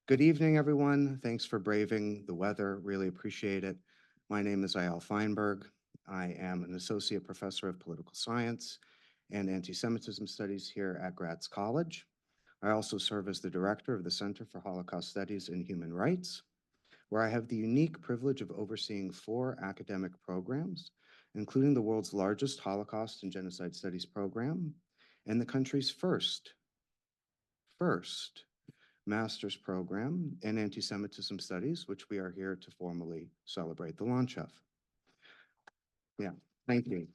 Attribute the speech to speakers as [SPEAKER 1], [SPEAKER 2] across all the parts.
[SPEAKER 1] Good evening, everyone. Thanks for braving the weather. Really appreciate it. My name is Eyal Feinberg. I am an associate professor of political science and anti-Semitism studies here at Gratz College. I also serve as the director of the Center for Holocaust Studies and Human Rights, where I have the unique privilege of overseeing 4 academic programs, including the world's largest Holocaust and Genocide Studies program and the country's first master's program in anti-Semitism studies, which we are here to formally celebrate the launch of. Yeah, thank you.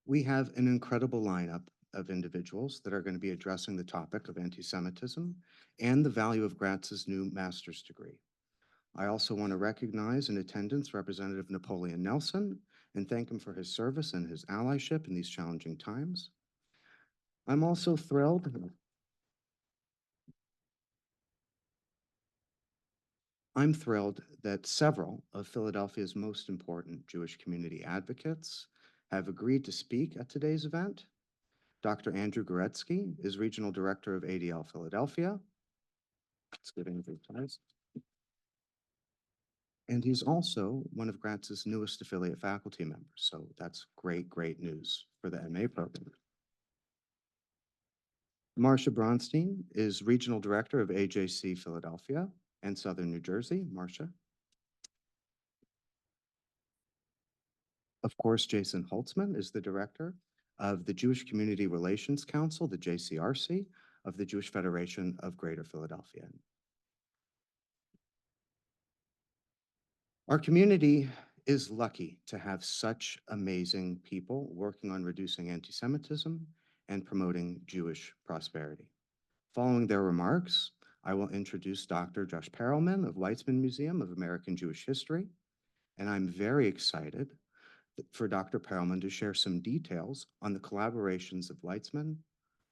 [SPEAKER 1] We have an incredible lineup of individuals that are going to be addressing the topic of anti-Semitism and the value of Gratz's new master's degree. I also want to recognize in attendance Representative Napoleon Nelson and thank him for his service and his allyship in these challenging times. I'm also thrilled that several of Philadelphia's most important Jewish community advocates have agreed to speak at today's event. Dr. Andrew Goretsky is Regional Director of ADL Philadelphia. Let's give Andrew ties. And he's also one of Gratz's newest affiliate faculty members. So that's great, great news for the MA program. Marcia Bronstein is Regional Director of AJC Philadelphia and Southern New Jersey. Marcia. Of course, Jason Holtzman is the Director of the Jewish Community Relations Council, the JCRC, of the Jewish Federation of Greater Philadelphia. Our community is lucky to have such amazing people working on reducing anti-Semitism and promoting Jewish prosperity. Following their remarks, I will introduce Dr. Josh Perelman of Weitzman Museum of American Jewish History, and I'm very excited for Dr. Perelman to share some details on the collaborations of Weitzman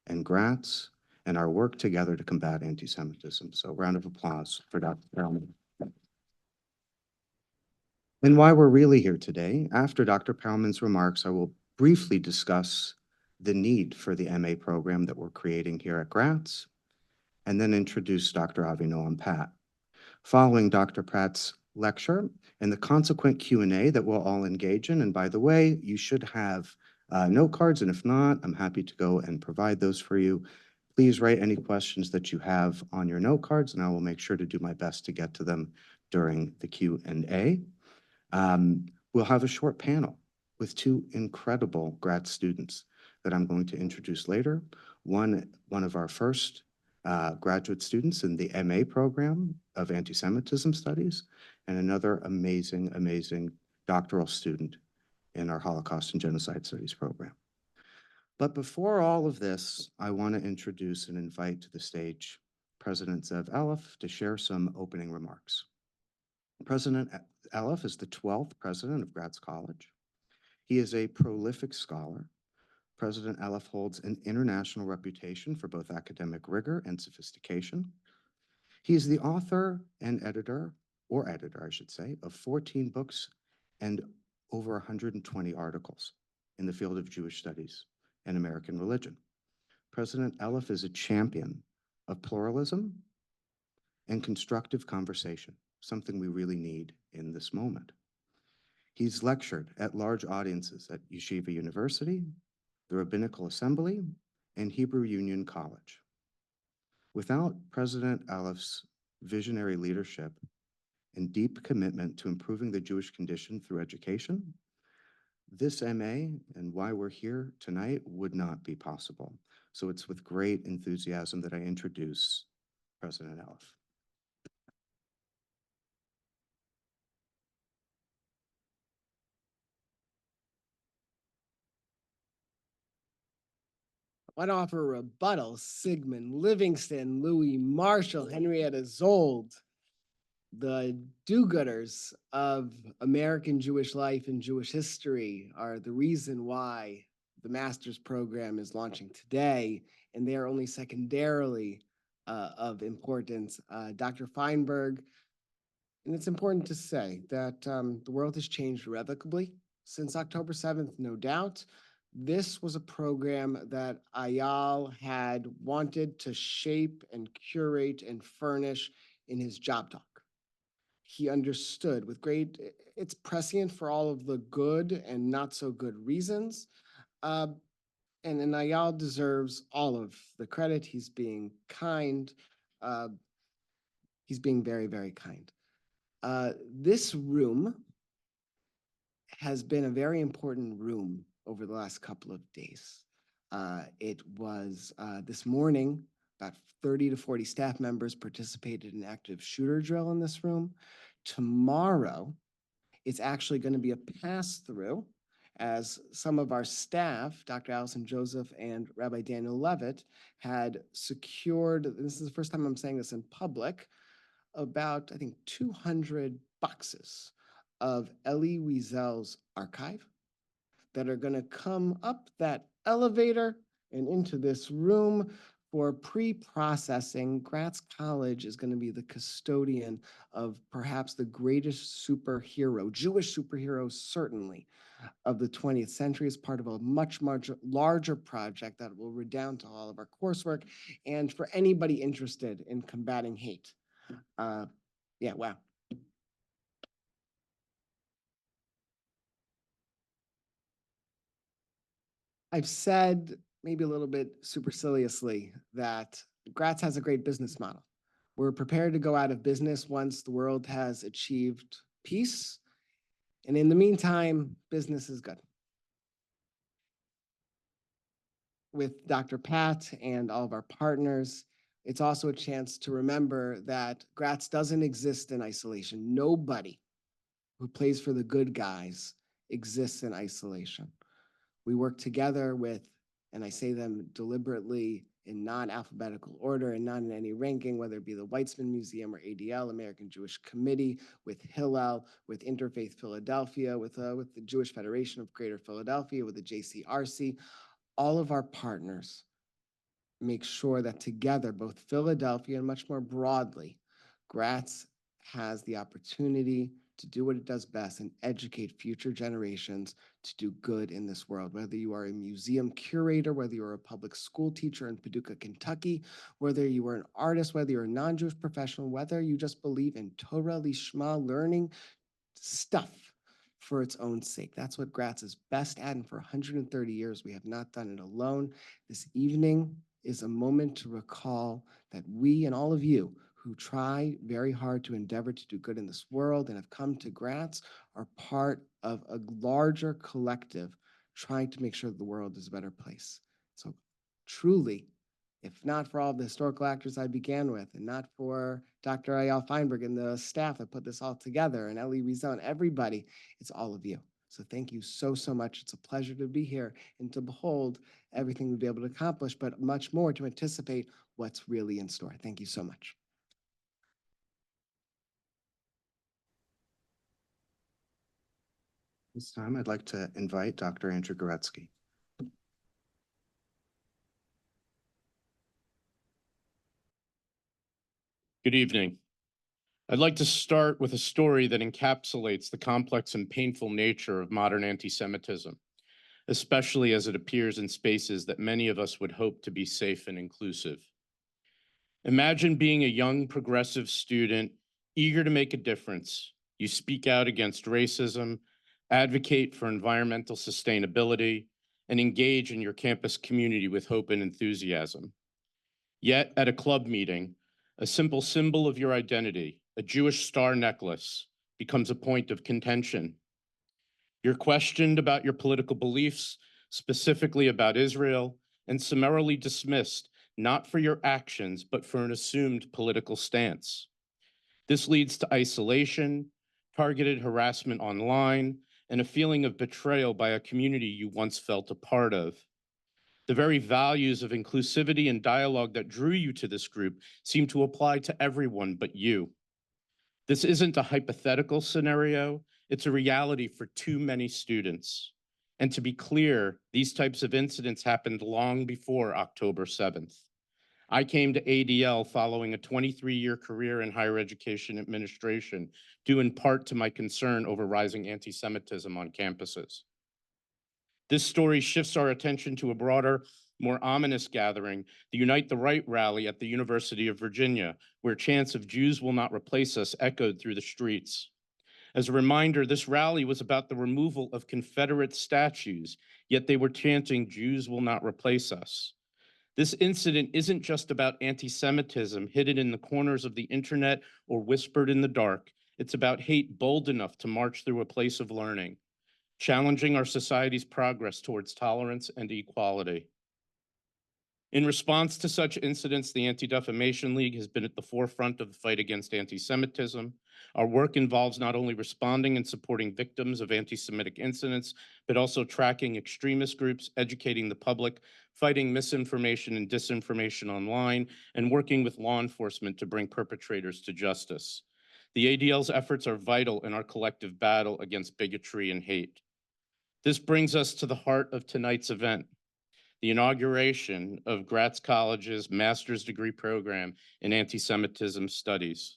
[SPEAKER 1] and Gratz and our work together to combat anti-Semitism. So round of applause for Dr. Perelman. And why we're really here today, after Dr. Perelman's remarks, I will briefly discuss the need for the MA program that we're creating here at Gratz, and then introduce Dr. Avinoam Patt. Following Dr. Patt's lecture and the consequent Q&A that we'll all engage in, and by the way, you should have note cards, and if not, I'm happy to go and provide those for you. Please write any questions that you have on your note cards, and I will make sure to do my best to get to them during the Q&A. We'll have a short panel with 2 incredible grad students that I'm going to introduce later. One of our first graduate students in the MA program of anti-Semitism studies, and another amazing doctoral student in our Holocaust and Genocide Studies program. But before all of this, I want to introduce and invite to the stage President Zev Elef to share some opening remarks. President Elef is the 12th president of Gratz College. He is a prolific scholar. President Elef holds an international reputation for both academic rigor and sophistication. He is the author and editor, I should say, of 14 books and over 120 articles in the field of Jewish studies and American religion. President Elef is a champion of pluralism and constructive conversation, something we really need in this moment. He's lectured at large audiences at Yeshiva University, the Rabbinical Assembly, and Hebrew Union College. Without President Elef's visionary leadership and deep commitment to improving the Jewish condition through education, this MA and why we're here tonight would not be possible. So it's with great enthusiasm that I introduce President Elef.
[SPEAKER 2] I'd offer a rebuttal. Sigmund, Livingston, Louis Marshall, Henrietta Zold, the do-gooders of American Jewish life and Jewish history are the reason why the master's program is launching today, and they are only secondarily of importance. Dr. Feinberg, and it's important to say that the world has changed irrevocably since October 7th, no doubt. This was a program that Ayal had wanted to shape and curate and furnish in his job talk. He understood with great, it's prescient for all of the good and not so good reasons. And Ayal deserves all of the credit. He's being kind. He's being very, very kind. This room has been a very important room over the last couple of days. It was this morning, about 30 to 40 staff members participated in an active shooter drill in this room. Tomorrow, it's actually going to be a pass-through as some of our staff, Dr. Allison Joseph and Rabbi Daniel Levitt, had secured, this is the first time I'm saying this in public, about, I think, 200 boxes of Elie Wiesel's archive that are going to come up that elevator and into this room for pre-processing. Gratz College is going to be the custodian of perhaps the greatest superhero, Jewish superhero certainly, of the 20th century as part of a much, much larger project that will redound to all of our coursework and for anybody interested in combating hate. Yeah, wow. I've said maybe a little bit superciliously that Gratz has a great business model. We're prepared to go out of business once the world has achieved peace. And in the meantime, business is good. With Dr. Patt and all of our partners, it's also a chance to remember that Gratz doesn't exist in isolation. Nobody who plays for the good guys exists in isolation. We work together with, and I say them deliberately in non-alphabetical order and not in any ranking, whether it be the Weitzman Museum or ADL, American Jewish Committee, with Hillel, with Interfaith Philadelphia, with the Jewish Federation of Greater Philadelphia, with the JCRC. All of our partners make sure that together, both Philadelphia and much more broadly, Gratz has the opportunity to do what it does best and educate future generations to do good in this world. Whether you are a museum curator, whether you're a public school teacher in Paducah, Kentucky, whether you are an artist, whether you're a non-Jewish professional, whether you just believe in Torah Lishma, learning stuff for its own sake. That's what Gratz is best at, and for 130 years, we have not done it alone. This evening is a moment to recall that we and all of you who try very hard to endeavor to do good in this world and have come to Gratz are part of a larger collective trying to make sure that the world is a better place. So truly, if not for all the historical actors I began with, and not for Dr. Eyal Feinberg and the staff that put this all together, and Elie Wiesel and everybody, it's all of you. So thank you so, so much. It's a pleasure to be here and to behold everything we'll be able to accomplish, but much more to anticipate what's really in store. Thank you so much.
[SPEAKER 1] This time, I'd like to invite Dr. Andrew Goretzky.
[SPEAKER 3] Good evening. I'd like to start with a story that encapsulates the complex and painful nature of modern anti-Semitism, especially as it appears in spaces that many of us would hope to be safe and inclusive. Imagine being a young progressive student, eager to make a difference. You speak out against racism, advocate for environmental sustainability, and engage in your campus community with hope and enthusiasm. Yet at a club meeting, a simple symbol of your identity, a Jewish star necklace, becomes a point of contention. You're questioned about your political beliefs, specifically about Israel, and summarily dismissed, not for your actions, but for an assumed political stance. This leads to isolation, targeted harassment online, and a feeling of betrayal by a community you once felt a part of. The very values of inclusivity and dialogue that drew you to this group seem to apply to everyone but you. This isn't a hypothetical scenario, it's a reality for too many students. And to be clear, these types of incidents happened long before October 7th. I came to ADL following a 23-year career in higher education administration, due in part to my concern over rising anti-Semitism on campuses. This story shifts our attention to a broader, more ominous gathering, the Unite the Right rally at the University of Virginia, where chants of Jews will not replace us echoed through the streets. As a reminder, this rally was about the removal of Confederate statues, yet they were chanting, Jews will not replace us. This incident isn't just about anti-Semitism hidden in the corners of the internet or whispered in the dark. It's about hate bold enough to march through a place of learning, challenging our society's progress towards tolerance and equality. In response to such incidents, the Anti-Defamation League has been at the forefront of the fight against anti-Semitism. Our work involves not only responding and supporting victims of anti-Semitic incidents, but also tracking extremist groups, educating the public, fighting misinformation and disinformation online, and working with law enforcement to bring perpetrators to justice. The ADL's efforts are vital in our collective battle against bigotry and hate. This brings us to the heart of tonight's event, the inauguration of Gratz College's master's degree program in anti-Semitism studies.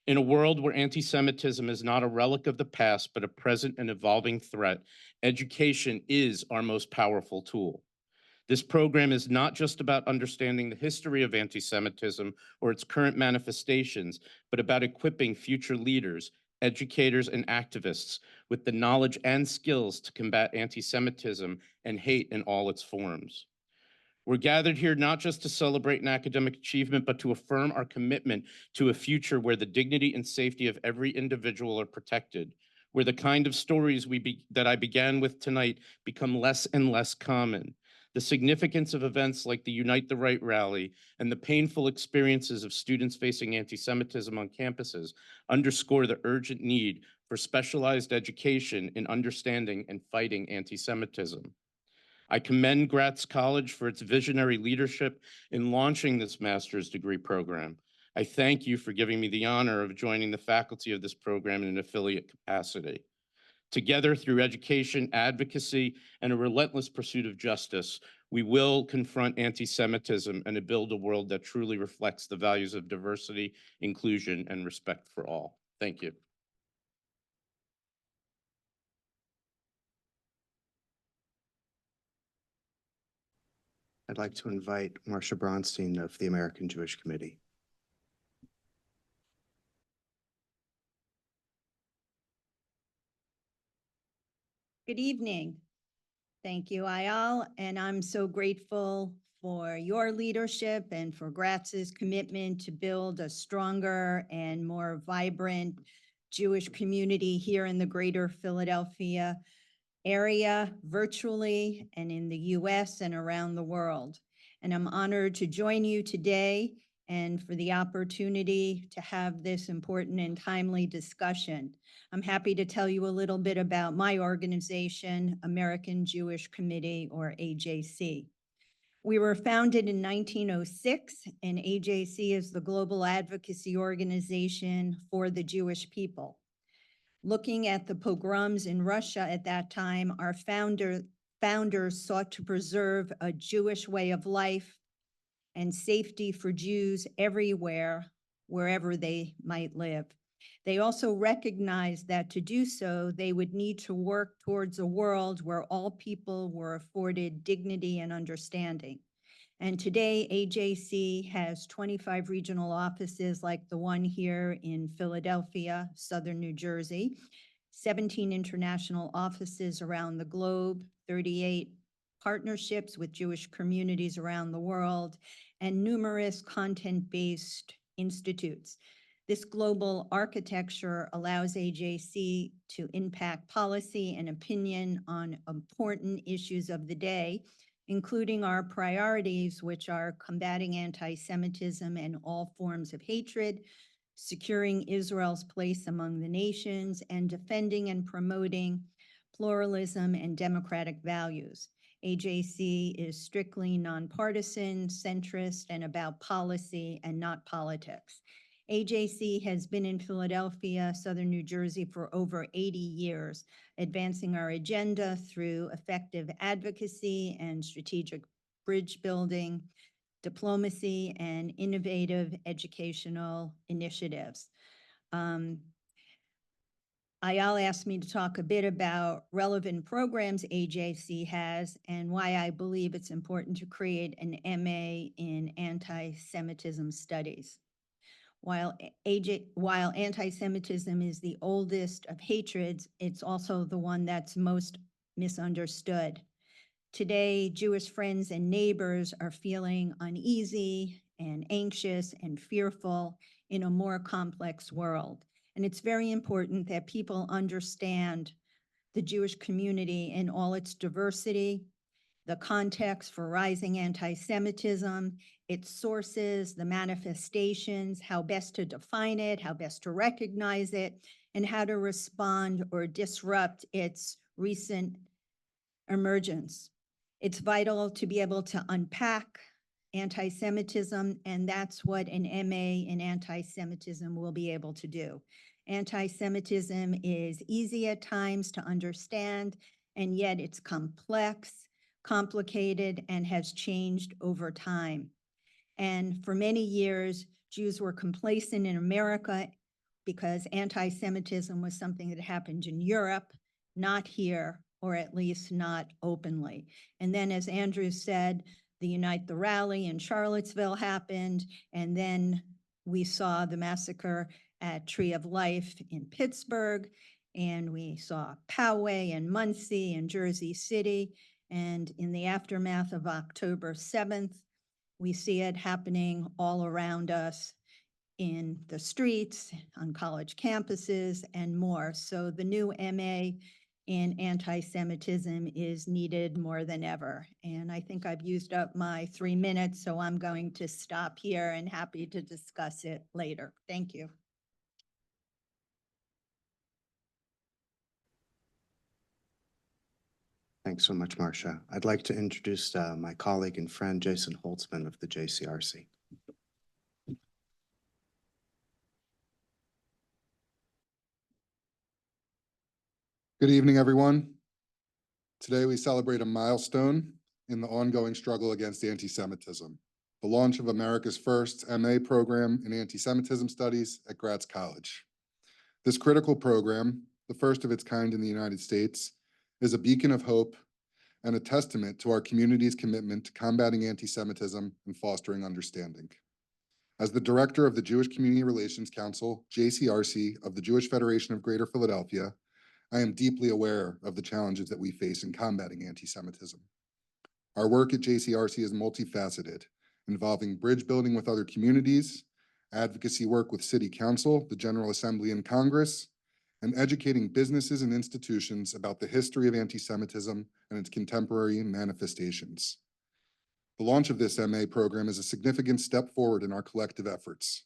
[SPEAKER 3] In a world where anti-Semitism is not a relic of the past, but a present and evolving threat, education is our most powerful tool. This program is not just about understanding the history of anti-Semitism or its current manifestations, but about equipping future leaders, educators, and activists with the knowledge and skills to combat anti-Semitism and hate in all its forms. We're gathered here not just to celebrate an academic achievement, but to affirm our commitment to a future where the dignity and safety of every individual are protected, where the kind of stories that I began with tonight become less and less common. The significance of events like the Unite the Right rally and the painful experiences of students facing anti-Semitism on campuses underscore the urgent need for specialized education in understanding and fighting anti-Semitism. I commend Gratz College for its visionary leadership in launching this master's degree program. I thank you for giving me the honor of joining the faculty of this program in an affiliate capacity. Together, through education, advocacy, and a relentless pursuit of justice, we will confront anti-Semitism and build a world that truly reflects the values of diversity, inclusion, and respect for all. Thank you.
[SPEAKER 1] I'd like to invite Marcia Bronstein of the American Jewish Committee.
[SPEAKER 4] Good evening. Thank you, Ayal, and I'm so grateful for your leadership and for Gratz's commitment to build a stronger and more vibrant Jewish community here in the greater Philadelphia area, virtually, and in the US and around the world. And I'm honored to join you today and for the opportunity to have this important and timely discussion. I'm happy to tell you a little bit about my organization, American Jewish Committee, or AJC. We were founded in 1906, and AJC is the global advocacy organization for the Jewish people. Looking at the pogroms in Russia at that time, our founders sought to preserve a Jewish way of life and safety for Jews everywhere, wherever they might live. They also recognized that to do so, they would need to work towards a world where all people were afforded dignity and understanding. And today, AJC has 25 regional offices like the one here in Philadelphia, Southern New Jersey, 17 international offices around the globe, 38 partnerships with Jewish communities around the world, and numerous content-based institutes. This global architecture allows AJC to impact policy and opinion on important issues of the day, including our priorities, which are combating anti-Semitism and all forms of hatred, securing Israel's place among the nations, and defending and promoting pluralism and democratic values. AJC is strictly nonpartisan, centrist, and about policy and not politics. AJC has been in Philadelphia, Southern New Jersey for over 80 years, advancing our agenda through effective advocacy and strategic bridge building, diplomacy, and innovative educational initiatives. Ayala asked me to talk a bit about relevant programs AJC has and why I believe it's important to create an MA in anti-Semitism studies. While anti-Semitism is the oldest of hatreds, it's also the one that's most misunderstood. Today, Jewish friends and neighbors are feeling uneasy and anxious and fearful in a more complex world. And it's very important that people understand the Jewish community in all its diversity, the context for rising anti-Semitism, its sources, the manifestations, how best to define it, how best to recognize it, and how to respond or disrupt its recent emergence. It's vital to be able to unpack anti-Semitism, and that's what an MA in anti-Semitism will be able to do. Anti-Semitism is easy at times to understand, and yet it's complex, complicated, and has changed over time. And for many years, Jews were complacent in America because anti-Semitism was something that happened in Europe, not here, or at least not openly. And then, as Andrew said, the Unite the Rally in Charlottesville happened, and then we saw the massacre at Tree of Life in Pittsburgh, and we saw Poway and Muncie and Jersey City, and in the aftermath of October 7th, we see it happening all around us in the streets, on college campuses, and more. So the new MA in anti-Semitism is needed more than ever. And I think I've used up my 3 minutes, so I'm going to stop here and happy to discuss it later. Thank you.
[SPEAKER 1] Thanks so much, Marcia. I'd like to introduce my colleague and friend, Jason Holtzman of the JCRC.
[SPEAKER 5] Good evening, everyone. Today we celebrate a milestone in the ongoing struggle against anti-Semitism, the launch of America's first MA program in anti-Semitism studies at Gratz College. This critical program, the first of its kind in the United States, is a beacon of hope and a testament to our community's commitment to combating anti-Semitism and fostering understanding. As the director of the Jewish Community Relations Council, JCRC, of the Jewish Federation of Greater Philadelphia, I am deeply aware of the challenges that we face in combating anti-Semitism. Our work at JCRC is multifaceted, involving bridge building with other communities, advocacy work with City Council, the General Assembly, and Congress, and educating businesses and institutions about the history of anti-Semitism and its contemporary manifestations. The launch of this MA program is a significant step forward in our collective efforts.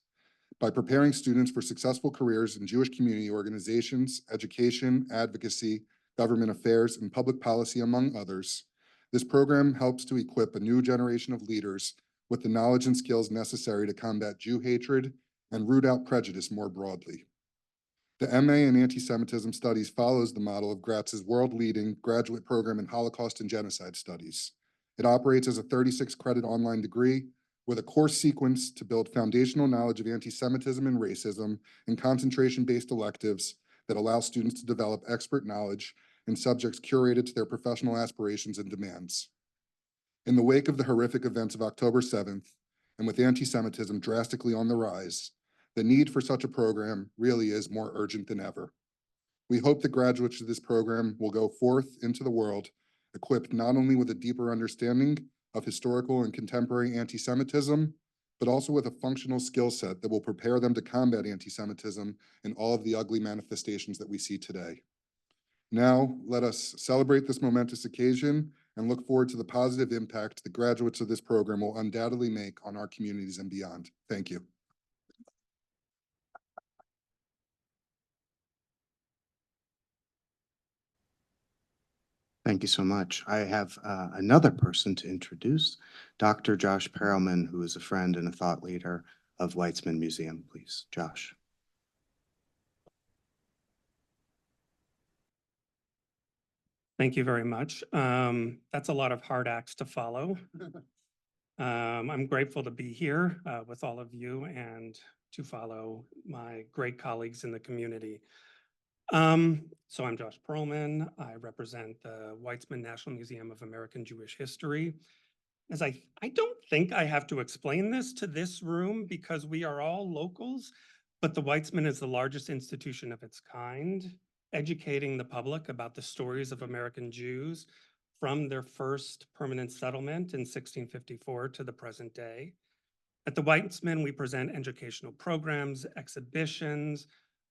[SPEAKER 5] By preparing students for successful careers in Jewish community organizations, education, advocacy, government affairs, and public policy, among others, this program helps to equip a new generation of leaders with the knowledge and skills necessary to combat Jew hatred and root out prejudice more broadly. The MA in Anti-Semitism Studies follows the model of Gratz's world-leading graduate program in Holocaust and Genocide Studies. It operates as a 36-credit online degree with a course sequence to build foundational knowledge of anti-Semitism and racism and concentration-based electives that allow students to develop expert knowledge in subjects curated to their professional aspirations and demands. In the wake of the horrific events of October 7th, and with anti-Semitism drastically on the rise, the need for such a program really is more urgent than ever. We hope that graduates of this program will go forth into the world equipped not only with a deeper understanding of historical and contemporary anti-Semitism, but also with a functional skill set that will prepare them to combat anti-Semitism and all of the ugly manifestations that we see today. Now, let us celebrate this momentous occasion and look forward to the positive impact the graduates of this program will undoubtedly make on our communities and beyond. Thank you.
[SPEAKER 1] Thank you so much. I have another person to introduce, Dr. Josh Perelman, who is a friend and a thought leader of Weitzman Museum. Please, Josh.
[SPEAKER 6] Thank you very much. That's a lot of hard acts to follow. I'm grateful to be here with all of you and to follow my great colleagues in the community. So I'm Josh Perlman. I represent the Weitzman National Museum of American Jewish History. As I don't think I have to explain this to this room because we are all locals, but the Weitzman is the largest institution of its kind, educating the public about the stories of American Jews from their first permanent settlement in 1654 to the present day. At the Weitzman, we present educational programs, exhibitions,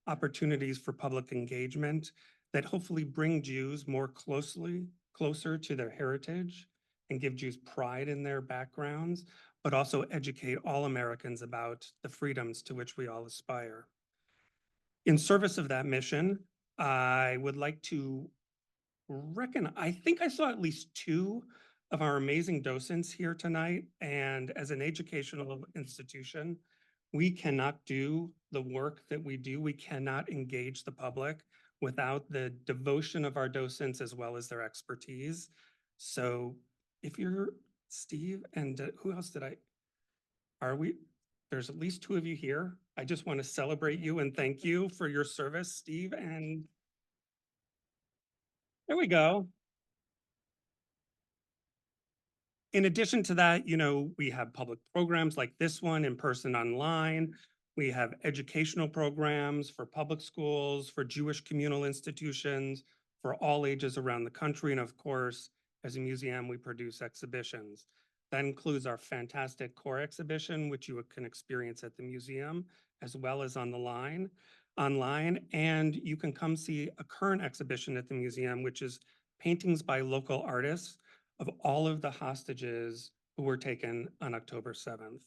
[SPEAKER 6] opportunities for public engagement that hopefully bring Jews more closer to their heritage and give Jews pride in their backgrounds, but also educate all Americans about the freedoms to which we all aspire. In service of that mission, I would like to I think I saw at least two of our amazing docents here tonight. And as an educational institution, we cannot do the work that we do. We cannot engage the public without the devotion of our docents as well as their expertise. So if you're Steve and who else there's at least two of you here. I just want to celebrate you and thank you for your service, Steve. And there we go. In addition to that, we have public programs like this one, in person, online. We have educational programs for public schools, for Jewish communal institutions, for all ages around the country. And of course, as a museum, we produce exhibitions. That includes our fantastic core exhibition, which you can experience at the museum, as well as online. And you can come see a current exhibition at the museum, which is paintings by local artists of all of the hostages who were taken on October 7th.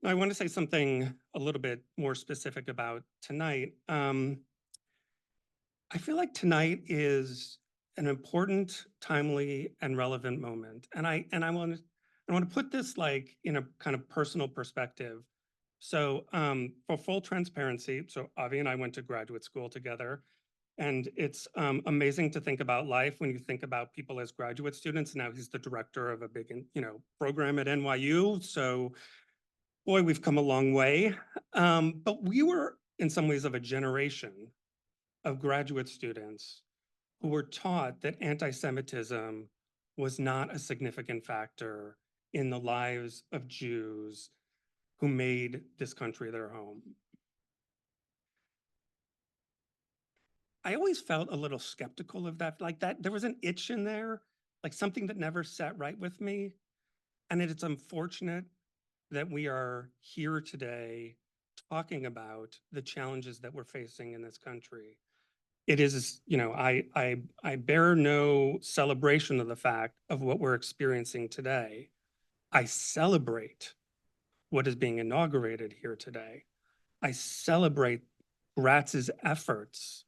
[SPEAKER 6] Now, I want to say something a little bit more specific about tonight. I feel like tonight is an important, timely, and relevant moment. And I want to put this like in a kind of personal perspective. So for full transparency, so Avi and I went to graduate school together. And it's amazing to think about life when you think about people as graduate students. Now he's the director of a big, program at NYU. So, boy, we've come a long way. But we were, in some ways, of a generation of graduate students who were taught that anti-Semitism was not a significant factor in the lives of Jews who made this country their home. I always felt a little skeptical of that, like that there was an itch in there, like something that never sat right with me. And it's unfortunate that we are here today talking about the challenges that we're facing in this country. It is, I bear no celebration of the fact of what we're experiencing today. I celebrate what is being inaugurated here today. I celebrate Gratz's efforts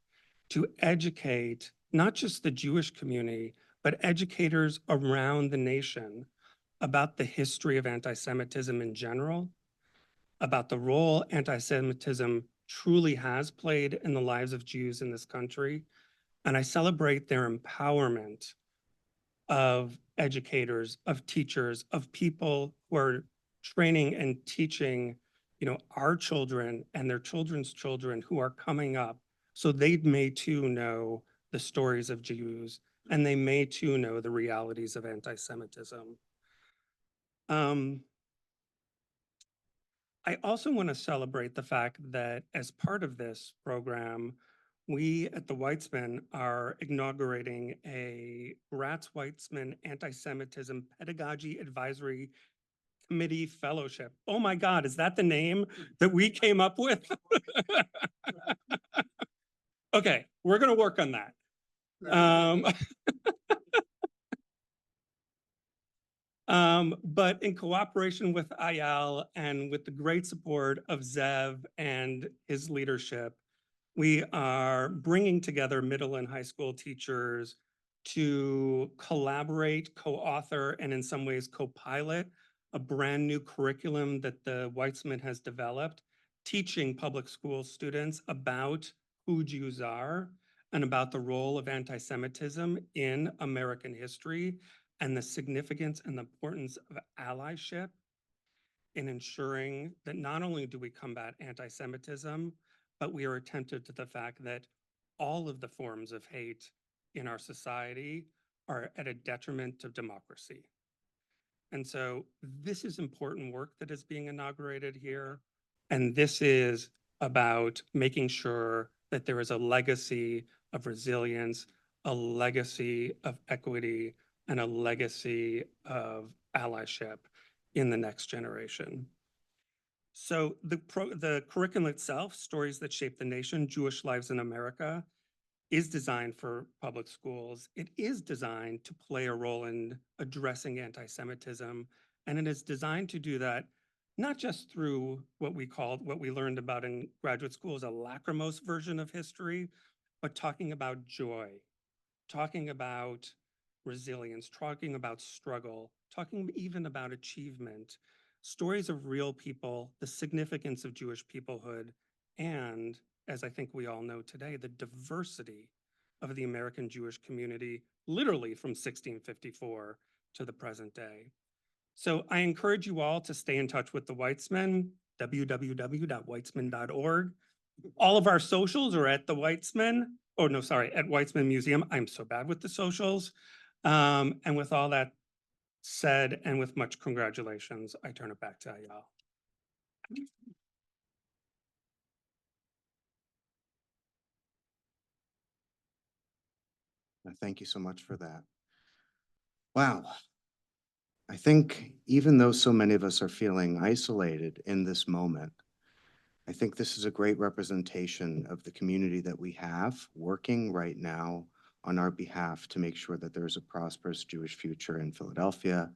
[SPEAKER 6] to educate not just the Jewish community, but educators around the nation about the history of anti-Semitism in general, about the role anti-Semitism truly has played in the lives of Jews in this country. And I celebrate their empowerment of educators, of teachers, of people who are training and teaching, our children and their children's children who are coming up, so they may too know the stories of Jews, and they may too know the realities of anti-Semitism. I also want to celebrate the fact that as part of this program, we at the Weitzman are inaugurating a Gratz Weitzman Anti-Semitism Pedagogy Advisory Committee Fellowship. Oh my God, is that the name that we came up with? Okay, we're going to work on that. But in cooperation with Ayal and with the great support of Zev and his leadership, we are bringing together middle and high school teachers to collaborate, co-author, and in some ways co-pilot a brand new curriculum that the Weitzman has developed, teaching public school students about who Jews are and about the role of anti-Semitism in American history and the significance and the importance of allyship in ensuring that not only do we combat anti-Semitism, but we are attentive to the fact that all of the forms of hate in our society are at a detriment of democracy. And so this is important work that is being inaugurated here. And this is about making sure that there is a legacy of resilience, a legacy of equity, and a legacy of allyship in the next generation. So the curriculum itself, Stories That Shape the Nation, Jewish Lives in America, is designed for public schools. It is designed to play a role in addressing anti-Semitism. And it is designed to do that not just through what we learned about in graduate school as a lachrymose version of history, but talking about joy, talking about resilience, talking about struggle, talking even about achievement, stories of real people, the significance of Jewish peoplehood, and, as I think we all know today, the diversity of the American Jewish community, literally from 1654 to the present day. So I encourage you all to stay in touch with the Weitzman, www.weitzman.org. All of our socials are at the Weitzman, oh no, sorry, at Weitzman Museum. I'm so bad with the socials. And with all that said, and with much congratulations, I turn it back to Ayal.
[SPEAKER 1] Thank you so much for that. Wow. I think even though so many of us are feeling isolated in this moment, I think this is a great representation of the community that we have working right now on our behalf to make sure that there's a prosperous Jewish future in Philadelphia,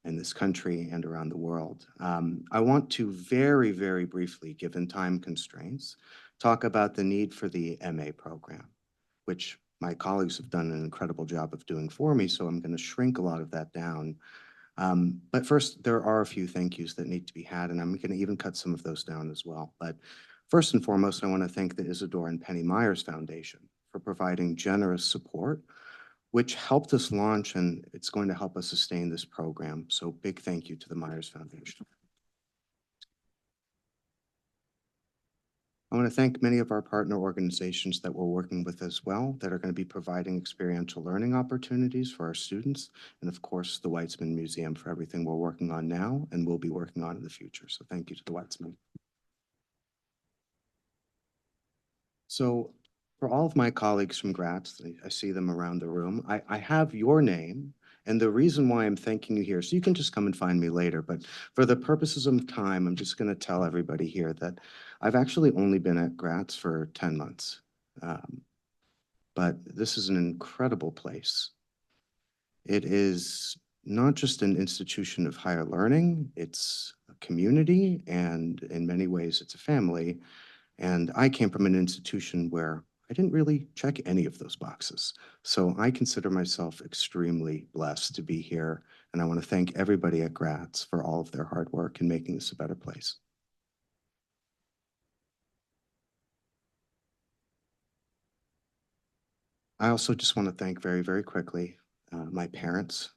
[SPEAKER 1] in this country, and around the world. I want to very, very briefly, given time constraints, talk about the need for the MA program, which my colleagues have done an incredible job of doing for me, so I'm going to shrink a lot of that down. But first, there are a few thank yous that need to be had, and I'm going to even cut some of those down as well. But first and foremost, I want to thank the Isidore and Penny Myers Foundation for providing generous support, which helped us launch, and it's going to help us sustain this program. So big thank you to the Myers Foundation. I want to thank many of our partner organizations that we're working with as well that are going to be providing experiential learning opportunities for our students. And of course, the Weitzman Museum for everything we're working on now and will be working on in the future. So thank you to the Weitzman. So for all of my colleagues from Gratz, I see them around the room, I have your name. And the reason why I'm thanking you here, so you can just come and find me later, but for the purposes of time, I'm just going to tell everybody here that I've actually only been at Gratz for 10 months. But this is an incredible place. It is not just an institution of higher learning, it's a community, and in many ways, it's a family. And I came from an institution where I didn't really check any of those boxes. So I consider myself extremely blessed to be here. And I want to thank everybody at Gratz for all of their hard work in making this a better place. I also just want to thank very, very quickly my parents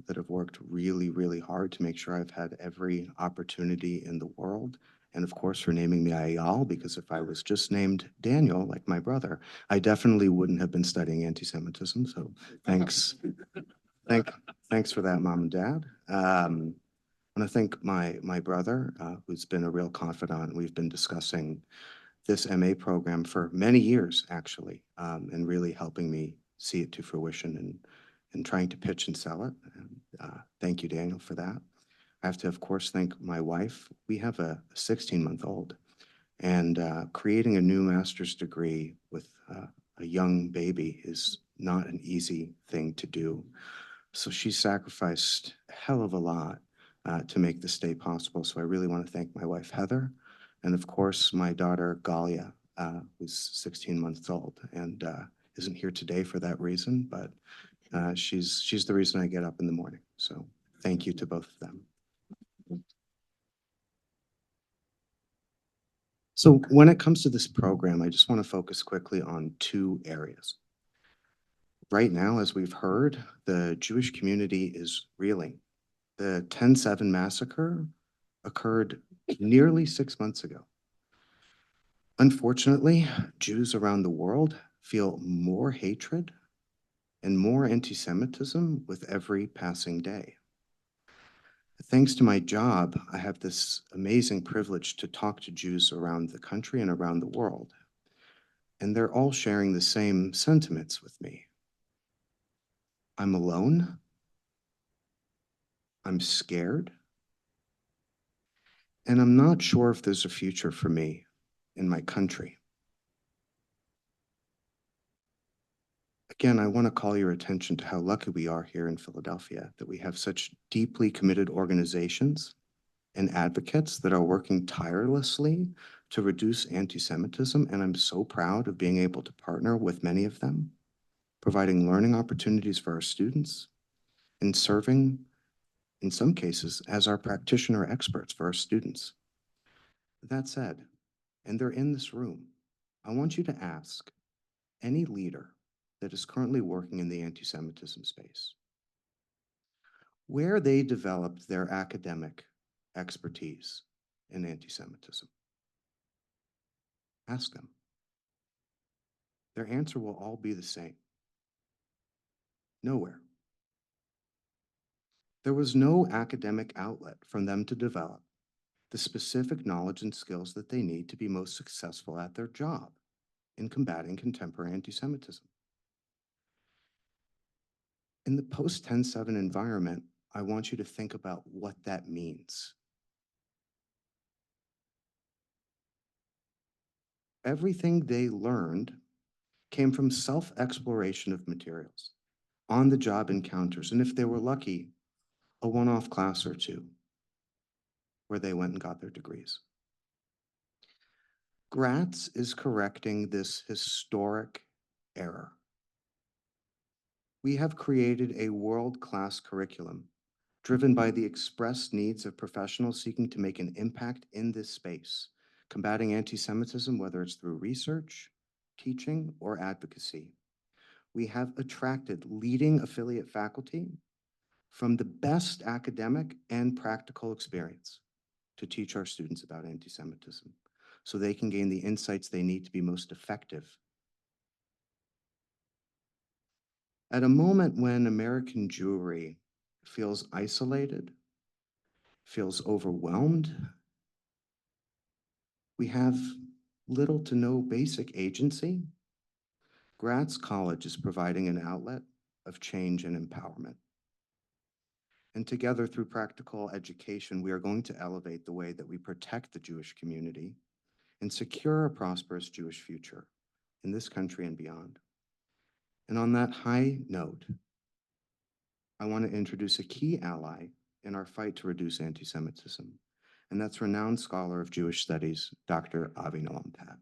[SPEAKER 1] that have worked really, really hard to make sure I've had every opportunity in the world. And of course, for naming me Ayal, because if I was just named Daniel, like my brother, I definitely wouldn't have been studying anti-Semitism. So thanks. Thanks for that, Mom and Dad. I want to thank my brother, who's been a real confidant. We've been discussing this MA program for many years, actually, and really helping me see it to fruition and trying to pitch and sell it. And, thank you, Daniel, for that. I have to, of course, thank my wife. We have a 16-month-old, and creating a new master's degree with a young baby is not an easy thing to do. So she sacrificed a hell of a lot to make this day possible. So I really want to thank my wife, Heather, and of course, my daughter, Galia, who's 16 months old and isn't here today for that reason, but she's the reason I get up in the morning. So thank you to both of them. So when it comes to this program, I just want to focus quickly on two areas. Right now, as we've heard, the Jewish community is reeling. The 10/7 massacre occurred nearly 6 months ago. Unfortunately, Jews around the world feel more hatred and more anti-Semitism with every passing day. Thanks to my job, I have this amazing privilege to talk to Jews around the country and around the world. And they're all sharing the same sentiments with me. I'm alone. I'm scared. And I'm not sure if there's a future for me in my country. Again, I want to call your attention to how lucky we are here in Philadelphia, that we have such deeply committed organizations and advocates that are working tirelessly to reduce anti-Semitism, and I'm so proud of being able to partner with many of them, providing learning opportunities for our students, and serving, in some cases, as our practitioner experts for our students. That said, and they're in this room, I want you to ask any leader that is currently working in the anti-Semitism space where they developed their academic expertise in anti-Semitism. Ask them. Their answer will all be the same. Nowhere. There was no academic outlet for them to develop the specific knowledge and skills that they need to be most successful at their job in combating contemporary anti-Semitism. In the post-10/7 environment, I want you to think about what that means. Everything they learned came from self-exploration of materials, on-the-job encounters, and if they were lucky, a one-off class or two where they went and got their degrees. Gratz is correcting this historic error. We have created a world-class curriculum driven by the expressed needs of professionals seeking to make an impact in this space, combating anti-Semitism, whether it's through research, teaching, or advocacy. We have attracted leading affiliate faculty from the best academic and practical experience to teach our students about anti-Semitism so they can gain the insights they need to be most effective. At a moment when American Jewry feels isolated, feels overwhelmed, we have little to no basic agency, Gratz College is providing an outlet of change and empowerment. And together, through practical education, we are going to elevate the way that we protect the Jewish community and secure a prosperous Jewish future in this country and beyond. And on that high note, I want to introduce a key ally in our fight to reduce anti-Semitism, and that's renowned scholar of Jewish studies, Dr. Avinoam Patt.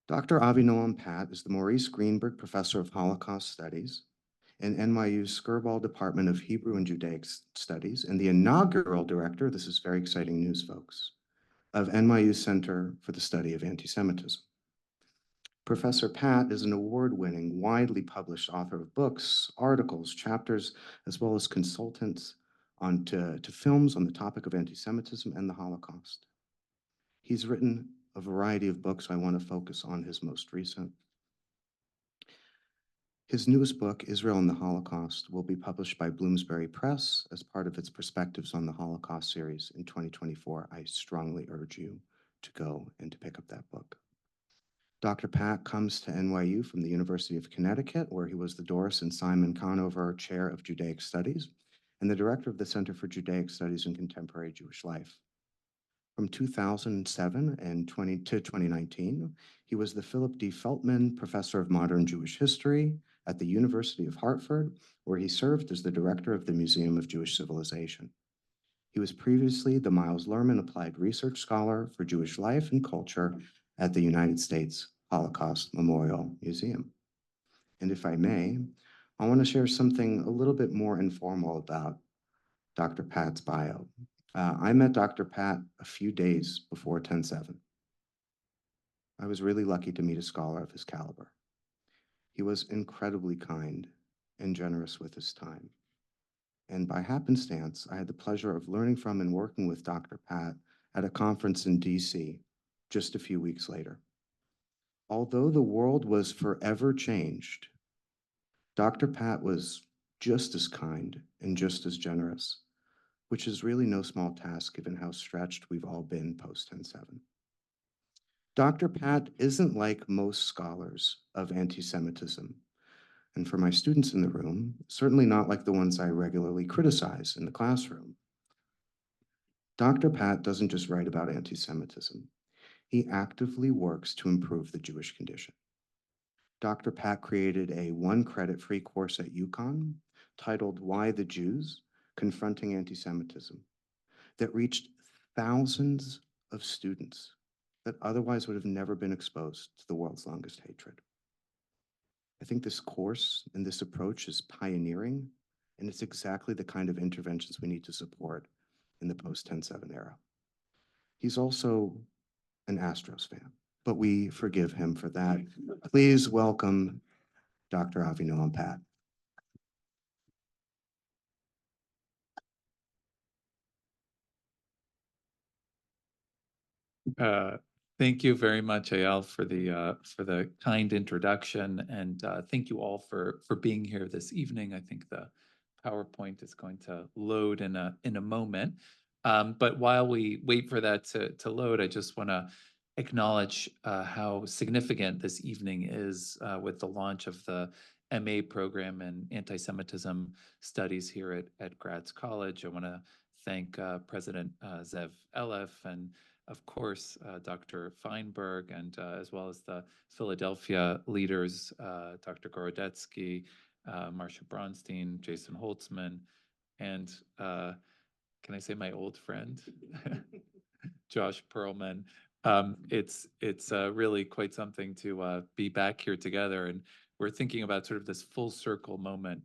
[SPEAKER 1] Dr. Avinoam Patt is the Maurice Greenberg Professor of Holocaust Studies in NYU's Skirball Department of Hebrew and Judaic Studies and the inaugural director, this is very exciting news, folks, of NYU's Center for the Study of Anti-Semitism. Professor Patt is an award-winning, widely published author of books, articles, chapters, as well as consultants to films on the topic of anti-Semitism and the Holocaust. He's written a variety of books. I want to focus on his most recent. His newest book, Israel and the Holocaust, will be published by Bloomsbury Press as part of its Perspectives on the Holocaust series in 2024. I strongly urge you to go and to pick up that book. Dr. Patt comes to NYU from the University of Connecticut, where he was the Doris and Simon Conover Chair of Judaic Studies and the Director of the Center for Judaic Studies and Contemporary Jewish Life. From 2007 to 2019, he was the Philip D. Feltman Professor of Modern Jewish History at the University of Hartford, where he served as the Director of the Museum of Jewish Civilization. He was previously the Miles Lerman Applied Research Scholar for Jewish Life and Culture at the United States Holocaust Memorial Museum. And if I may, I want to share something a little bit more informal about Dr. Patt's bio. I met Dr. Patt a few days before 10/7. I was really lucky to meet a scholar of his caliber. He was incredibly kind and generous with his time. And by happenstance, I had the pleasure of learning from and working with Dr. Patt at a conference in DC just a few weeks later. Although the world was forever changed, Dr. Patt was just as kind and just as generous, which is really no small task given how stretched we've all been post 10/7. Dr. Patt isn't like most scholars of anti-Semitism, and for my students in the room, certainly not like the ones I regularly criticize in the classroom. Dr. Patt doesn't just write about anti-Semitism. He actively works to improve the Jewish condition. Dr. Patt created a one-credit free course at UConn titled Why the Jews? Confronting Anti-Semitism that reached thousands of students that otherwise would have never been exposed to the world's longest hatred. I think this course and this approach is pioneering, and it's exactly the kind of interventions we need to support in the post-10/7 era. He's also an Astros fan, but we forgive him for that. Please welcome Dr. Avinoam Patt.
[SPEAKER 7] Thank you very much, Eyal, for the kind introduction, and thank you all for being here this evening. I think the PowerPoint is going to load in a moment. But while we wait for that to load, I just want to acknowledge how significant this evening is with the launch of the MA program in anti-Semitism studies here at Gratz College. I want to thank President Zev Elef and of course, Dr. Feinberg, and as well as the Philadelphia leaders, Dr. Gorodetsky, Marcia Bronstein, Jason Holtzman, and can I say my old friend, Josh Perlman. It's really quite something to be back here together, and we're thinking about sort of this full circle moment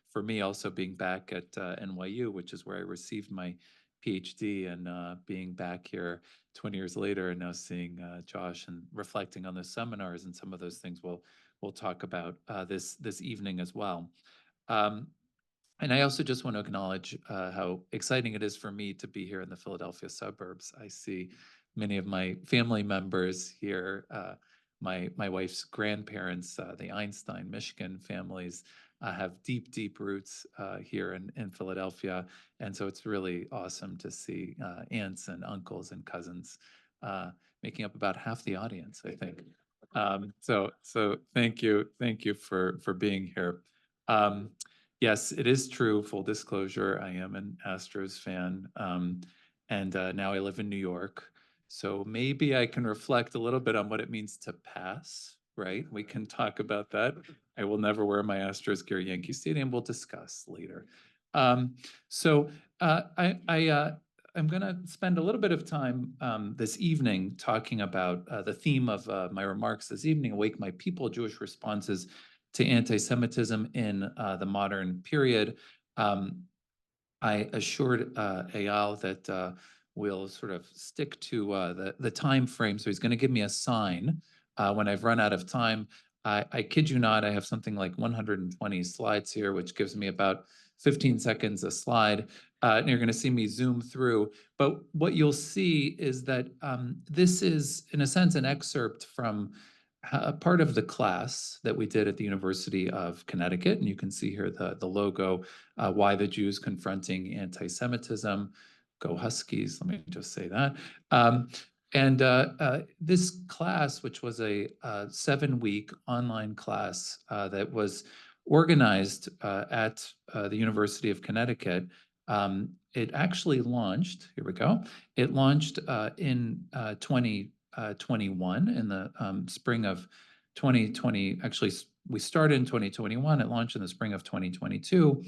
[SPEAKER 7] for me also being back at NYU, which is where I received my PhD, and being back here 20 years later and now seeing Josh and reflecting on the seminars and some of those things we'll talk about this evening as well. And I also just want to acknowledge how exciting it is for me to be here in the Philadelphia suburbs. I see many of my family members here, my wife's grandparents, the Einstein, Michigan families, have deep roots here in Philadelphia. And so it's really awesome to see aunts and uncles and cousins making up about half the audience, I think. So thank you for being here. Yes, it is true, full disclosure, I am an Astros fan, and now I live in New York. So maybe I can reflect a little bit on what it means to pass, right? We can talk about that. I will never wear my Astros gear at Yankee Stadium. We'll discuss later. I'm going to spend a little bit of time this evening talking about the theme of my remarks this evening, Awake My People, Jewish Responses to Anti-Semitism in the Modern Period. I assured Eyal that we'll sort of stick to the time frame. So he's going to give me a sign when I've run out of time. I kid you not, I have something like 120 slides here, which gives me about 15 seconds a slide. And you're going to see me zoom through. But what you'll see is that this is, in a sense, an excerpt from a part of the class that we did at the University of Connecticut. And you can see here the logo, Why the Jews Confronting Anti-Semitism. Go Huskies, let me just say that. This class, which was a 7-week online class that was organized at the University of Connecticut, it actually launched, here we go, it launched in 2021, in the spring of 2020. Actually, we started in 2021, it launched in the spring of 2022.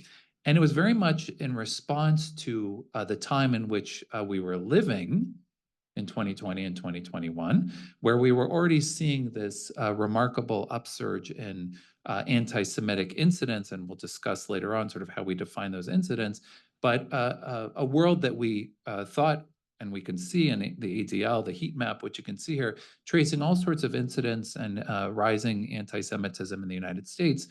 [SPEAKER 7] And it was very much in response to the time in which we were living in 2020 and 2021, where we were already seeing this remarkable upsurge in anti-Semitic incidents, and we'll discuss later on sort of how we define those incidents, but a world that we thought, and we can see in the ADL, the heat map, which you can see here, tracing all sorts of incidents and rising anti-Semitism in the United States.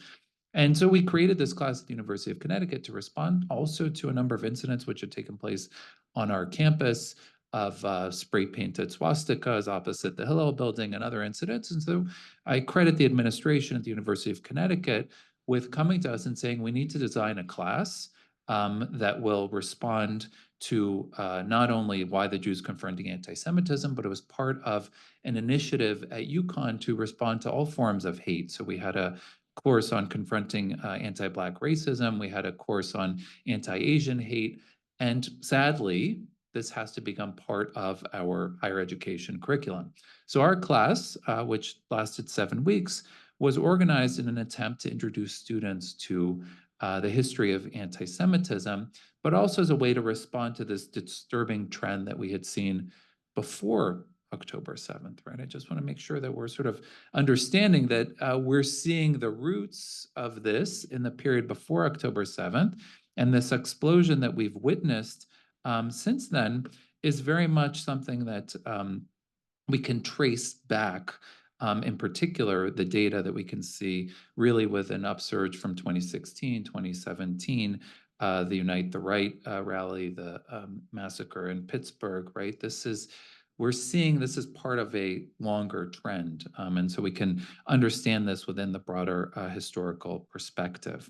[SPEAKER 7] And so we created this class at the University of Connecticut to respond also to a number of incidents which had taken place on our campus. of spray painted swastikas opposite the Hillel building and other incidents. And so I credit the administration at the University of Connecticut with coming to us and saying, we need to design a class that will respond to not only why the Jews confronting anti-Semitism, but it was part of an initiative at UConn to respond to all forms of hate. So we had a course on confronting anti-Black racism. We had a course on anti-Asian hate. And sadly, this has to become part of our higher education curriculum. So our class, which lasted 7 weeks, was organized in an attempt to introduce students to the history of anti-Semitism, but also as a way to respond to this disturbing trend that we had seen before October 7th, right? I just want to make sure that we're sort of understanding that we're seeing the roots of this in the period before October 7th, and this explosion that we've witnessed since then is very much something that we can trace back, in particular, the data that we can see really with an upsurge from 2016, 2017, the Unite the Right rally, the massacre in Pittsburgh, right? We're seeing this is part of a longer trend. And so we can understand this within the broader historical perspective.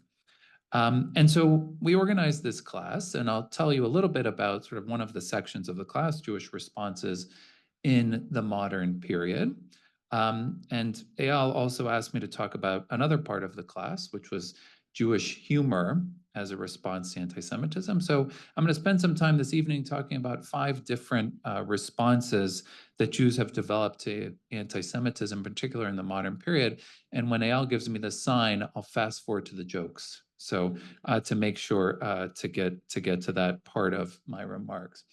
[SPEAKER 7] And so we organized this class, and I'll tell you a little bit about sort of one of the sections of the class, Jewish responses in the modern period. And Eyal also asked me to talk about another part of the class, which was Jewish humor as a response to anti-Semitism. So I'm going to spend some time this evening talking about 5 different responses that Jews have developed to anti-Semitism, in particular in the modern period. And when Eyal gives me the sign, I'll fast forward to the jokes. So to make sure to get to that part of my remarks.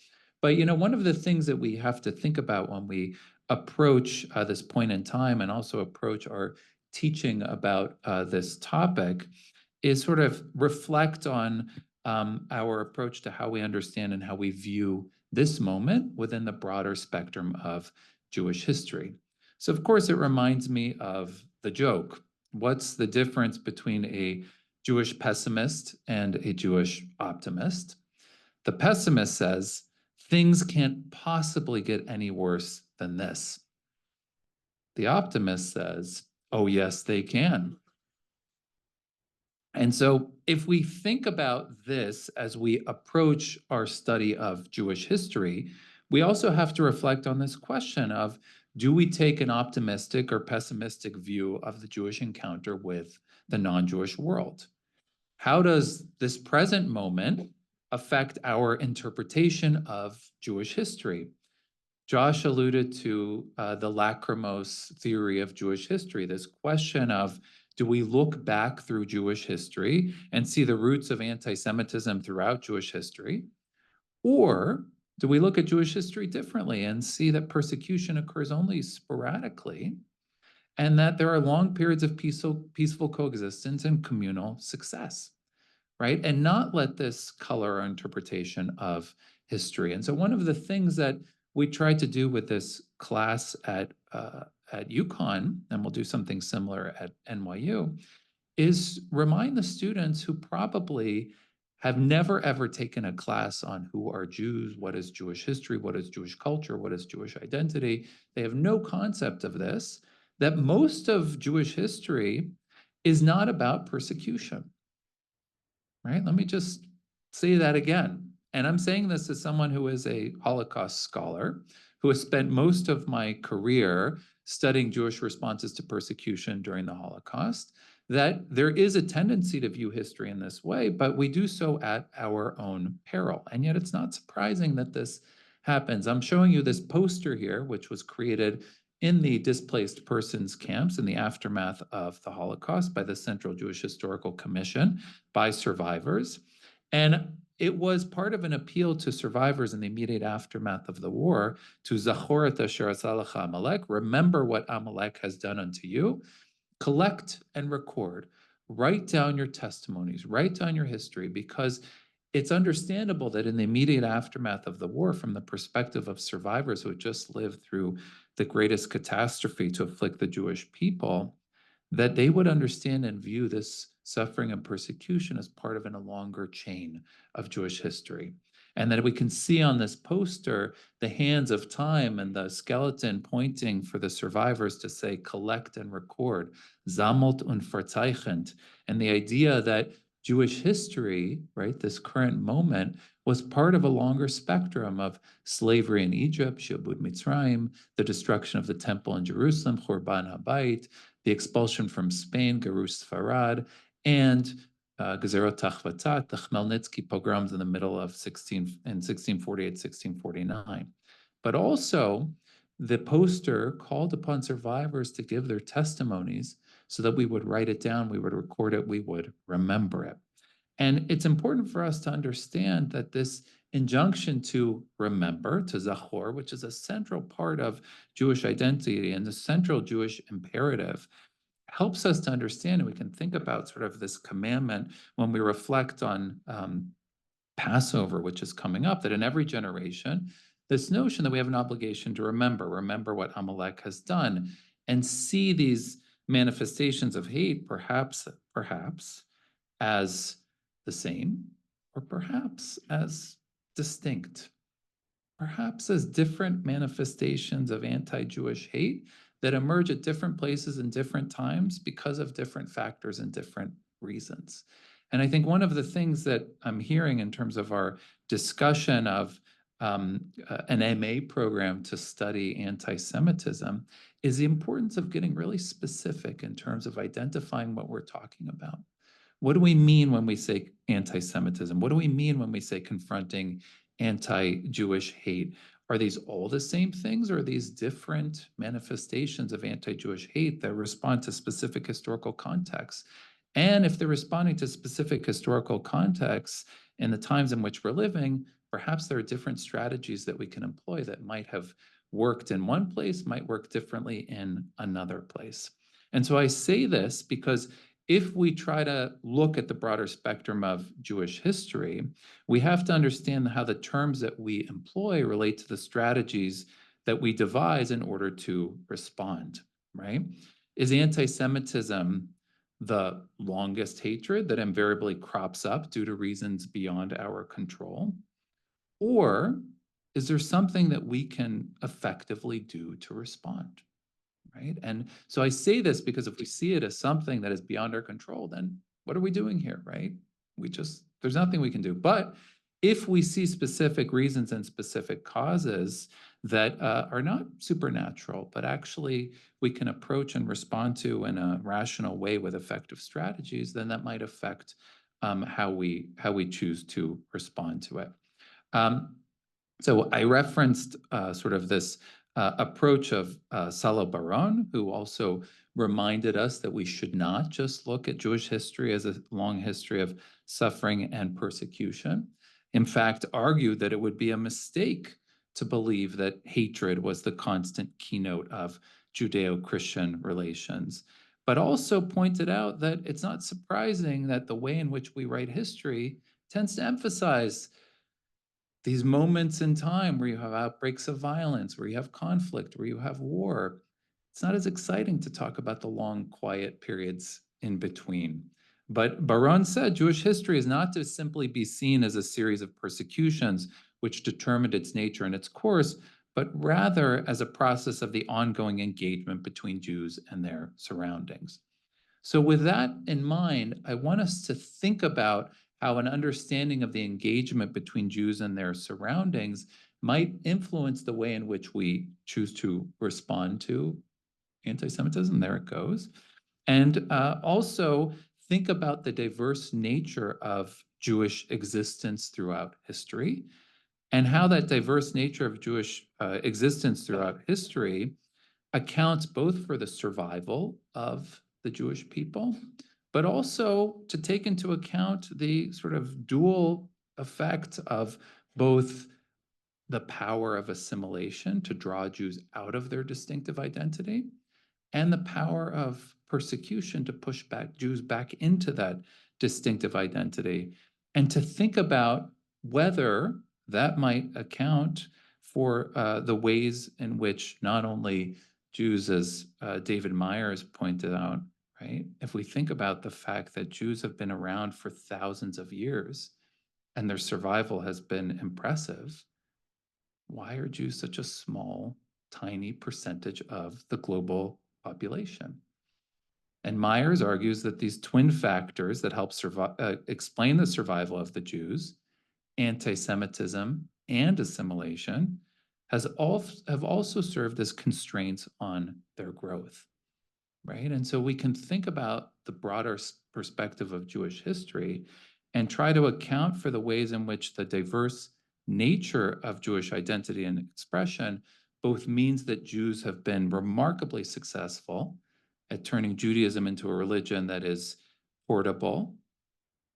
[SPEAKER 7] But one of the things that we have to think about when we approach this point in time and also approach our teaching about this topic is sort of reflect on our approach to how we understand and how we view this moment within the broader spectrum of Jewish history. So of course, it reminds me of the joke. What's the difference between a Jewish pessimist and a Jewish optimist? The pessimist says, things can't possibly get any worse than this. The optimist says, oh, yes, they can. And so if we think about this as we approach our study of Jewish history, we also have to reflect on this question of, do we take an optimistic or pessimistic view of the Jewish encounter with the non-Jewish world? How does this present moment affect our interpretation of Jewish history? Josh alluded to the lachrymose theory of Jewish history, this question of, do we look back through Jewish history and see the roots of anti-Semitism throughout Jewish history? Or do we look at Jewish history differently and see that persecution occurs only sporadically and that there are long periods of peaceful coexistence and communal success, right? And not let this color our interpretation of history. And so one of the things that we tried to do with this class at UConn, and we'll do something similar at NYU, is remind the students who probably have never ever taken a class on who are Jews, what is Jewish history, what is Jewish culture, what is Jewish identity. They have no concept of this, that most of Jewish history is not about persecution, right? Let me just say that again. And I'm saying this as someone who is a Holocaust scholar, who has spent most of my career studying Jewish responses to persecution during the Holocaust, that there is a tendency to view history in this way, but we do so at our own peril. And yet it's not surprising that this happens. I'm showing you this poster here, which was created in the displaced persons camps in the aftermath of the Holocaust by the Central Jewish Historical Commission, by survivors. And it was part of an appeal to survivors in the immediate aftermath of the war to Zachor et asher aseh lecha Amalek, remember what Amalek has done unto you, collect and record, write down your testimonies, write down your history, because it's understandable that in the immediate aftermath of the war, from the perspective of survivors who had just lived through the greatest catastrophe to afflict the Jewish people, that they would understand and view this suffering and persecution as part of a longer chain of Jewish history. And that we can see on this poster the hands of time and the skeleton pointing for the survivors to say, collect and record, sammelt und verzeichnet. And the idea that Jewish history, right, this current moment, was part of a longer spectrum of slavery in Egypt, Shibud Mitzrayim, the destruction of the temple in Jerusalem, Churban HaBayit, the expulsion from Spain, Gerus Farad, and Gezerot Tachvatat, the Khmelnytsky pogroms in the middle of 1648, 1649. But also, the poster called upon survivors to give their testimonies so that we would write it down, we would record it, we would remember it. And it's important for us to understand that this injunction to remember, to zachor, which is a central part of Jewish identity and the central Jewish imperative, helps us to understand, and we can think about sort of this commandment when we reflect on Passover, which is coming up, that in every generation, this notion that we have an obligation to remember what Amalek has done, and see these manifestations of hate perhaps as the same, or perhaps as distinct, perhaps as different manifestations of anti-Jewish hate that emerge at different places and different times because of different factors and different reasons. And I think one of the things that I'm hearing in terms of our discussion of an MA program to study anti-Semitism is the importance of getting really specific in terms of identifying what we're talking about. What do we mean when we say anti-Semitism? What do we mean when we say confronting anti-Jewish hate? Are these all the same things, or are these different manifestations of anti-Jewish hate that respond to specific historical contexts? And if they're responding to specific historical contexts in the times in which we're living, perhaps there are different strategies that we can employ that might have worked in one place, might work differently in another place. And so I say this because if we try to look at the broader spectrum of Jewish history, we have to understand how the terms that we employ relate to the strategies that we devise in order to respond, right? Is anti-Semitism the longest hatred that invariably crops up due to reasons beyond our control? Or is there something that we can effectively do to respond? Right? And so I say this because if we see it as something that is beyond our control, then what are we doing here, right? There's nothing we can do. But if we see specific reasons and specific causes that are not supernatural, but actually we can approach and respond to in a rational way with effective strategies, then that might affect how we choose to respond to it. So I referenced sort of this approach of Salo Baron, who also reminded us that we should not just look at Jewish history as a long history of suffering and persecution. In fact, argued that it would be a mistake to believe that hatred was the constant keynote of Judeo-Christian relations, but also pointed out that it's not surprising that the way in which we write history tends to emphasize these moments in time where you have outbreaks of violence, where you have conflict, where you have war. It's not as exciting to talk about the long, quiet periods in between. But Baron said Jewish history is not to simply be seen as a series of persecutions which determined its nature and its course, but rather as a process of the ongoing engagement between Jews and their surroundings. So with that in mind, I want us to think about how an understanding of the engagement between Jews and their surroundings might influence the way in which we choose to respond to anti-Semitism. There it goes. And also think about the diverse nature of Jewish existence throughout history, and how that diverse nature of Jewish existence throughout history accounts both for the survival of the Jewish people, but also to take into account the sort of dual effect of both the power of assimilation to draw Jews out of their distinctive identity and the power of persecution to push back Jews back into that distinctive identity, and to think about whether that might account for the ways in which not only Jews, as David Myers pointed out, right? If we think about the fact that Jews have been around for thousands of years and their survival has been impressive, why are Jews such a small, tiny percentage of the global population? And Myers argues that these twin factors that help explain the survival of the Jews, anti-Semitism and assimilation, have also served as constraints on their growth, right? And so we can think about the broader perspective of Jewish history and try to account for the ways in which the diverse nature of Jewish identity and expression both means that Jews have been remarkably successful at turning Judaism into a religion that is portable,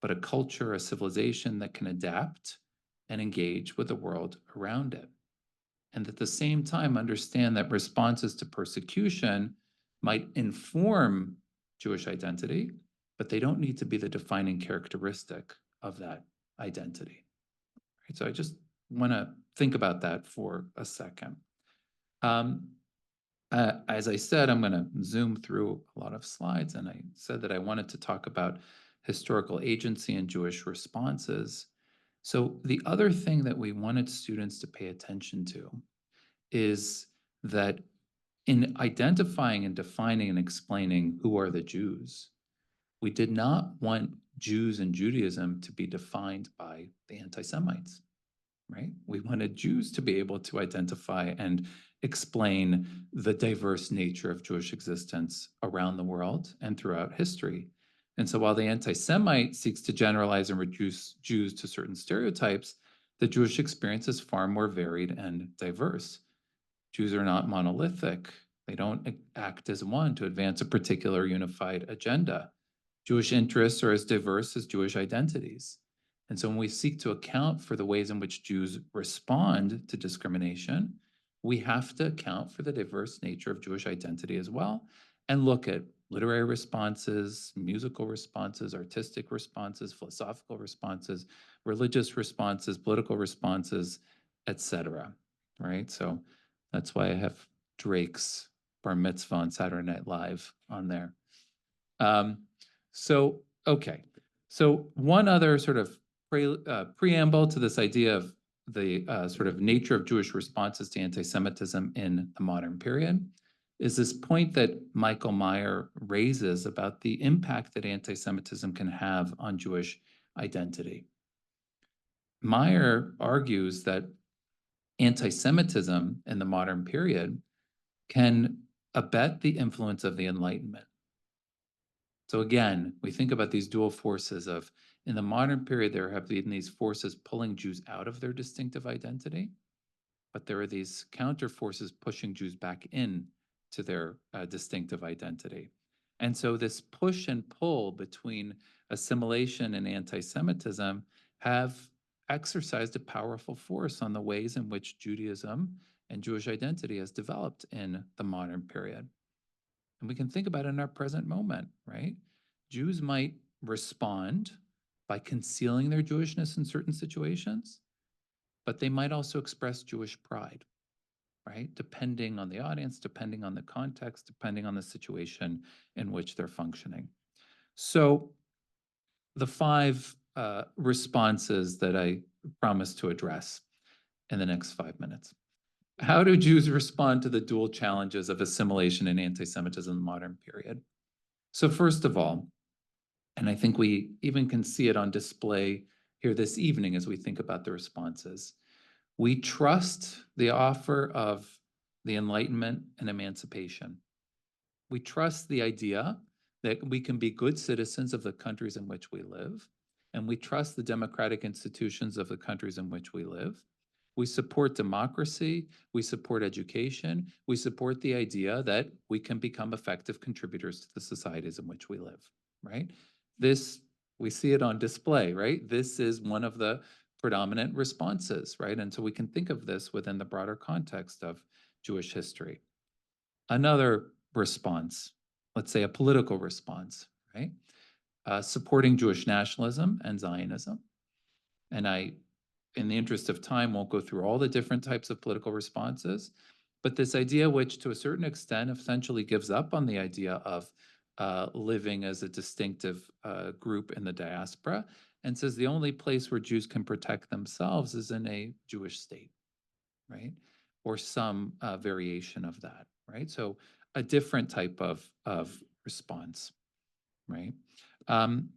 [SPEAKER 7] but a culture, a civilization that can adapt and engage with the world around it. And at the same time, understand that responses to persecution might inform Jewish identity, but they don't need to be the defining characteristic of that identity. Right? So I just want to think about that for a second. As I said, I'm going to zoom through a lot of slides, and I said that I wanted to talk about historical agency and Jewish responses. So the other thing that we wanted students to pay attention to is that in identifying and defining and explaining who are the Jews, we did not want Jews and Judaism to be defined by the anti-Semites, right? We wanted Jews to be able to identify and explain the diverse nature of Jewish existence around the world and throughout history. And so while the anti-Semite seeks to generalize and reduce Jews to certain stereotypes, the Jewish experience is far more varied and diverse. Jews are not monolithic. They don't act as one to advance a particular unified agenda. Jewish interests are as diverse as Jewish identities. And so when we seek to account for the ways in which Jews respond to discrimination, we have to account for the diverse nature of Jewish identity as well, and look at literary responses, musical responses, artistic responses, philosophical responses, religious responses, political responses, etc. Right? So that's why I have Drake's Bar Mitzvah on Saturday Night Live on there. Okay. So one other sort of preamble to this idea of the sort of nature of Jewish responses to anti-Semitism in the modern period is this point that Michael Meyer raises about the impact that anti-Semitism can have on Jewish identity. Meyer argues that anti-Semitism in the modern period can abet the influence of the Enlightenment. So again, we think about these dual forces of, in the modern period, there have been these forces pulling Jews out of their distinctive identity, but there are these counter forces pushing Jews back in to their distinctive identity. And so this push and pull between assimilation and anti-Semitism have exercised a powerful force on the ways in which Judaism and Jewish identity has developed in the modern period. And we can think about it in our present moment, right? Jews might respond by concealing their Jewishness in certain situations, but they might also express Jewish pride, right? Depending on the audience, depending on the context, depending on the situation in which they're functioning. So the 5 responses that I promised to address in the next 5 minutes. How do Jews respond to the dual challenges of assimilation and anti-Semitism in the modern period? So first of all, and I think we even can see it on display here this evening as we think about the responses, we trust the offer of the Enlightenment and emancipation. We trust the idea that we can be good citizens of the countries in which we live, and we trust the democratic institutions of the countries in which we live. We support democracy, we support education, we support the idea that we can become effective contributors to the societies in which we live, right? This, we see it on display, right? This is one of the predominant responses, right? And so we can think of this within the broader context of Jewish history. Another response, let's say a political response, right? Supporting Jewish nationalism and Zionism. And I, in the interest of time, won't go through all the different types of political responses, but this idea which to a certain extent essentially gives up on the idea of living as a distinctive group in the diaspora and says the only place where Jews can protect themselves is in a Jewish state, right? Or some variation of that, right? So a different type of response, right? Um,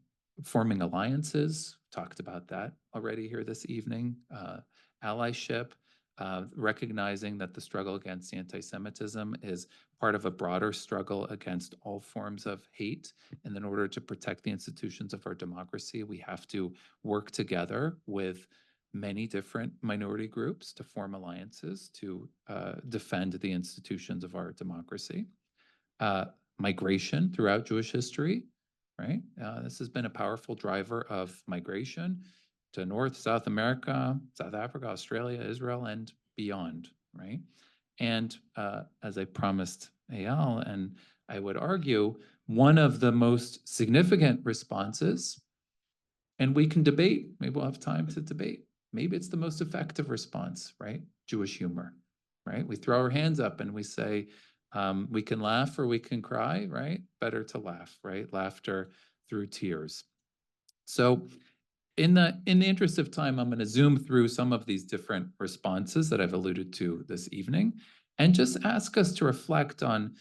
[SPEAKER 7] Forming alliances, talked about that already here this evening. Allyship, recognizing that the struggle against anti-Semitism is part of a broader struggle against all forms of hate. And in order to protect the institutions of our democracy, we have to work together with many different minority groups to form alliances to defend the institutions of our democracy. Migration throughout Jewish history, right? This has been a powerful driver of migration to North, South America, South Africa, Australia, Israel, and beyond, right? And as I promised Eyal, and I would argue, one of the most significant responses, and we can debate, maybe we'll have time to debate, maybe it's the most effective response, right? Jewish humor, right? We throw our hands up and we say, we can laugh or we can cry, right? Better to laugh, right? Laughter through tears. So in the interest of time, I'm going to zoom through some of these different responses that I've alluded to this evening and just ask us to reflect on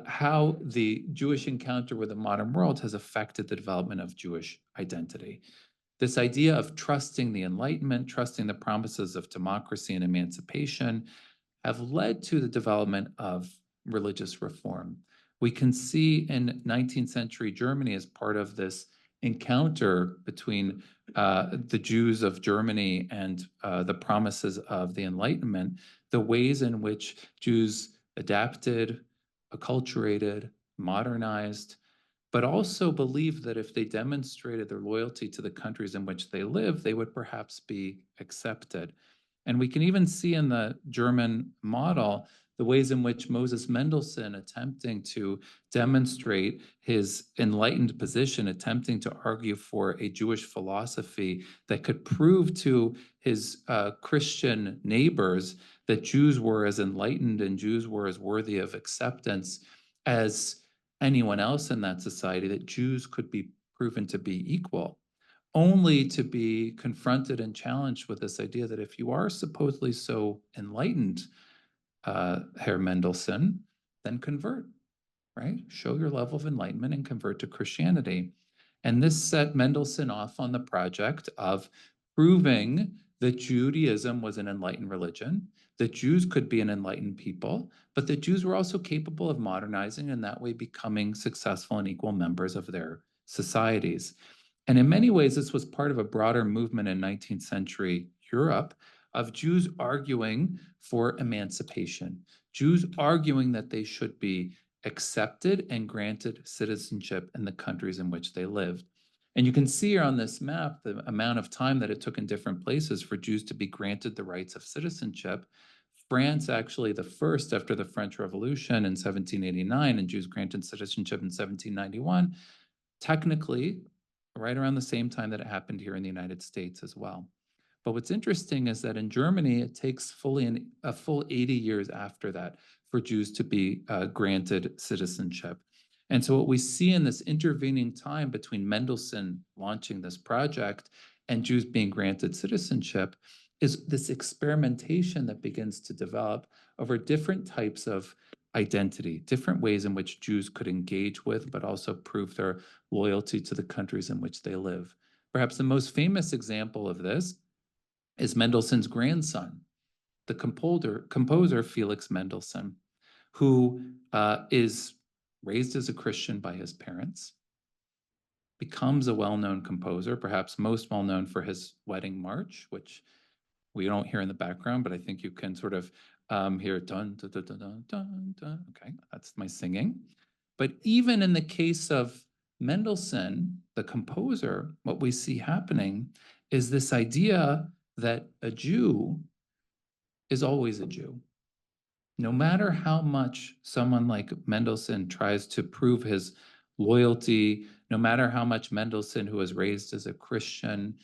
[SPEAKER 7] how the Jewish encounter with the modern world has affected the development of Jewish identity. This idea of trusting the Enlightenment, trusting the promises of democracy and emancipation have led to the development of religious reform. We can see in 19th century Germany as part of this encounter between the Jews of Germany and the promises of the Enlightenment, the ways in which Jews adapted, acculturated, modernized, but also believed that if they demonstrated their loyalty to the countries in which they live, they would perhaps be accepted. And we can even see in the German model the ways in which Moses Mendelssohn, attempting to demonstrate his enlightened position, attempting to argue for a Jewish philosophy that could prove to his Christian neighbors that Jews were as enlightened and Jews were as worthy of acceptance as anyone else in that society, that Jews could be proven to be equal, only to be confronted and challenged with this idea that if you are supposedly so enlightened, Herr Mendelssohn, then convert, right? Show your level of enlightenment and convert to Christianity. And this set Mendelssohn off on the project of proving that Judaism was an enlightened religion, that Jews could be an enlightened people, but that Jews were also capable of modernizing and that way becoming successful and equal members of their societies. And in many ways, this was part of a broader movement in 19th century Europe of Jews arguing for emancipation, Jews arguing that they should be accepted and granted citizenship in the countries in which they lived. And you can see here on this map the amount of time that it took in different places for Jews to be granted the rights of citizenship. France, actually the first after the French Revolution in 1789, and Jews granted citizenship in 1791, technically right around the same time that it happened here in the United States as well. But what's interesting is that in Germany, it takes a full 80 years after that for Jews to be granted citizenship. And so what we see in this intervening time between Mendelssohn launching this project and Jews being granted citizenship is this experimentation that begins to develop over different types of identity, different ways in which Jews could engage with, but also prove their loyalty to the countries in which they live. Perhaps the most famous example of this is Mendelssohn's grandson, the composer Felix Mendelssohn, who is raised as a Christian by his parents, becomes a well-known composer, perhaps most well-known for his wedding march, which we don't hear in the background, but I think you can sort of hear dun, dun, dun, dun, dun, dun, dun. Okay, that's my singing. But even in the case of Mendelssohn, the composer, what we see happening is this idea that a Jew is always a Jew. No matter how much someone like Mendelssohn tries to prove his loyalty, no matter how much Mendelssohn, who was raised as a Christian,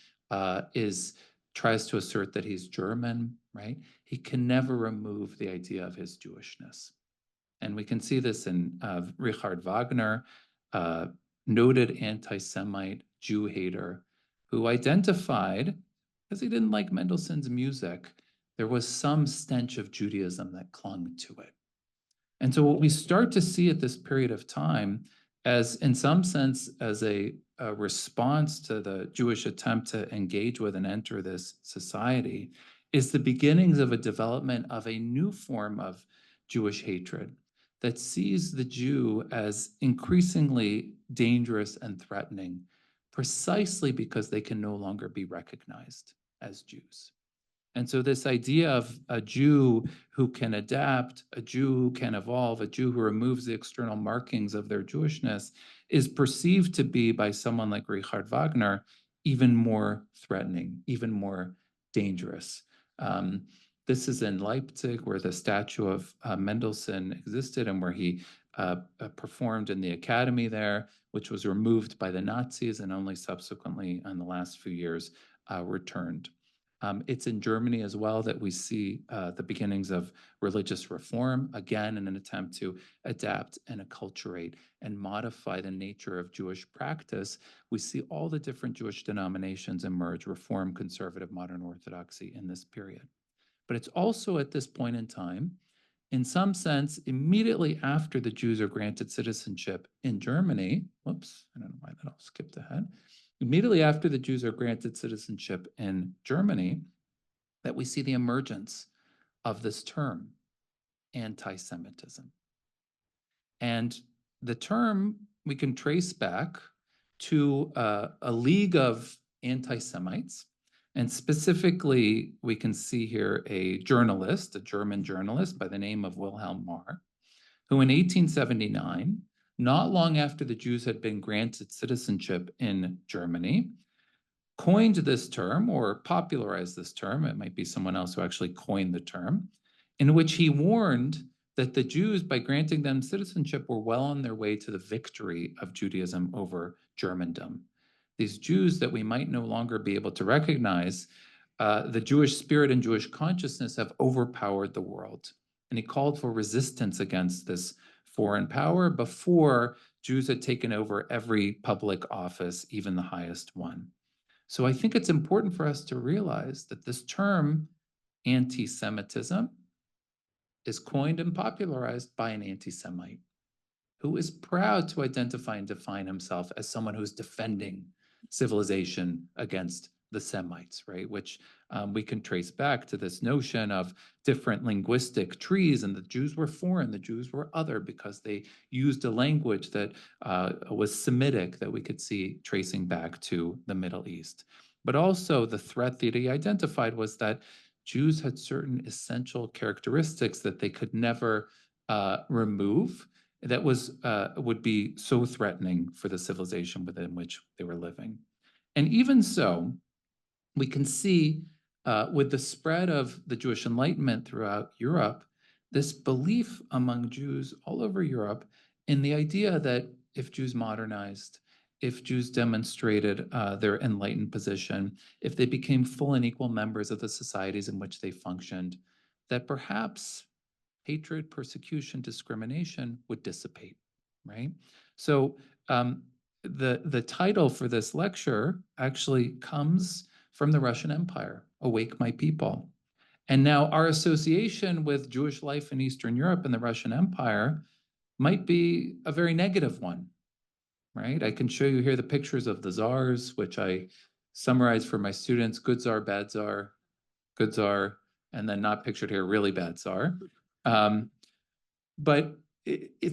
[SPEAKER 7] tries to assert that he's German, right? He can never remove the idea of his Jewishness. And we can see this in Richard Wagner, noted anti-Semite, Jew hater, who identified, because he didn't like Mendelssohn's music, there was some stench of Judaism that clung to it. And so what we start to see at this period of time as, in some sense, as a response to the Jewish attempt to engage with and enter this society, is the beginnings of a development of a new form of Jewish hatred that sees the Jew as increasingly dangerous and threatening, precisely because they can no longer be recognized as Jews. And so this idea of a Jew who can adapt, a Jew who can evolve, a Jew who removes the external markings of their Jewishness is perceived to be, by someone like Richard Wagner, even more threatening, even more dangerous. This is in Leipzig, where the statue of Mendelssohn existed and where he performed in the academy there, which was removed by the Nazis and only subsequently, in the last few years, returned. It's in Germany as well that we see the beginnings of religious reform, again, in an attempt to adapt and acculturate and modify the nature of Jewish practice. We see all the different Jewish denominations emerge, Reform, Conservative, Modern Orthodoxy, in this period. But it's also at this point in time, in some sense, immediately after the Jews are granted citizenship in Germany, whoops, I don't know why that all skipped ahead. Immediately after the Jews are granted citizenship in Germany, that we see the emergence of this term, anti-Semitism. And the term we can trace back to a league of anti-Semites. And specifically, we can see here a journalist, a German journalist by the name of Wilhelm Marr, who in 1879, not long after the Jews had been granted citizenship in Germany, coined this term or popularized this term. It might be someone else who actually coined the term, in which he warned that the Jews, by granting them citizenship, were well on their way to the victory of Judaism over Germandom. These Jews that we might no longer be able to recognize, the Jewish spirit and Jewish consciousness have overpowered the world. And he called for resistance against this foreign power before Jews had taken over every public office, even the highest one. So I think it's important for us to realize that this term, anti-Semitism, is coined and popularized by an anti-Semite who is proud to identify and define himself as someone who's defending civilization against the Semites, right? Which we can trace back to this notion of different linguistic trees, and the Jews were foreign, the Jews were other, because they used a language that was Semitic, that we could see tracing back to the Middle East. But also the threat that he identified was that Jews had certain essential characteristics that they could never remove, that would be so threatening for the civilization within which they were living. And even so, we can see with the spread of the Jewish Enlightenment throughout Europe, this belief among Jews all over Europe in the idea that if Jews modernized, if Jews demonstrated their enlightened position, if they became full and equal members of the societies in which they functioned, that perhaps hatred, persecution, discrimination would dissipate, right? So the title for this lecture actually comes from the Russian Empire, Awake My People. And now our association with Jewish life in Eastern Europe and the Russian Empire might be a very negative one, right? I can show you here the pictures of the czars, which I summarize for my students: good czar, bad czar, good czar, and then not pictured here, really bad czar. But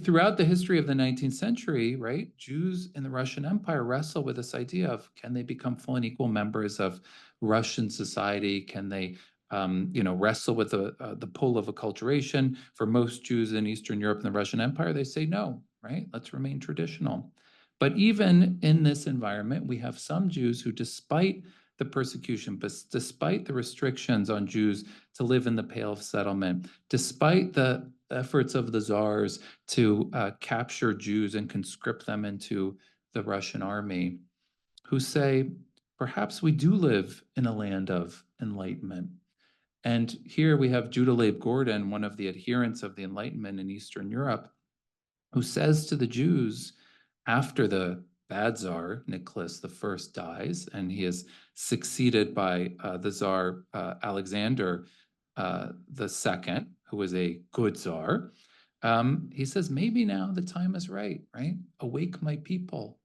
[SPEAKER 7] throughout the history of the 19th century, right, Jews in the Russian Empire wrestle with this idea of, can they become full and equal members of Russian society? Can they, wrestle with the pull of acculturation? For most Jews in Eastern Europe and the Russian Empire, they say no, right? Let's remain traditional. But even in this environment, we have some Jews who, despite the persecution, but despite the restrictions on Jews to live in the Pale of Settlement, despite the efforts of the czars to capture Jews and conscript them into the Russian army, who say, perhaps we do live in a land of enlightenment. And here we have Judah Leib Gordon, one of the adherents of the Enlightenment in Eastern Europe, who says to the Jews after the bad Tsar, Nicholas I, dies, and he is succeeded by the Tsar Alexander II, who was a good Tsar. He says, maybe now the time is right? Awake, my people.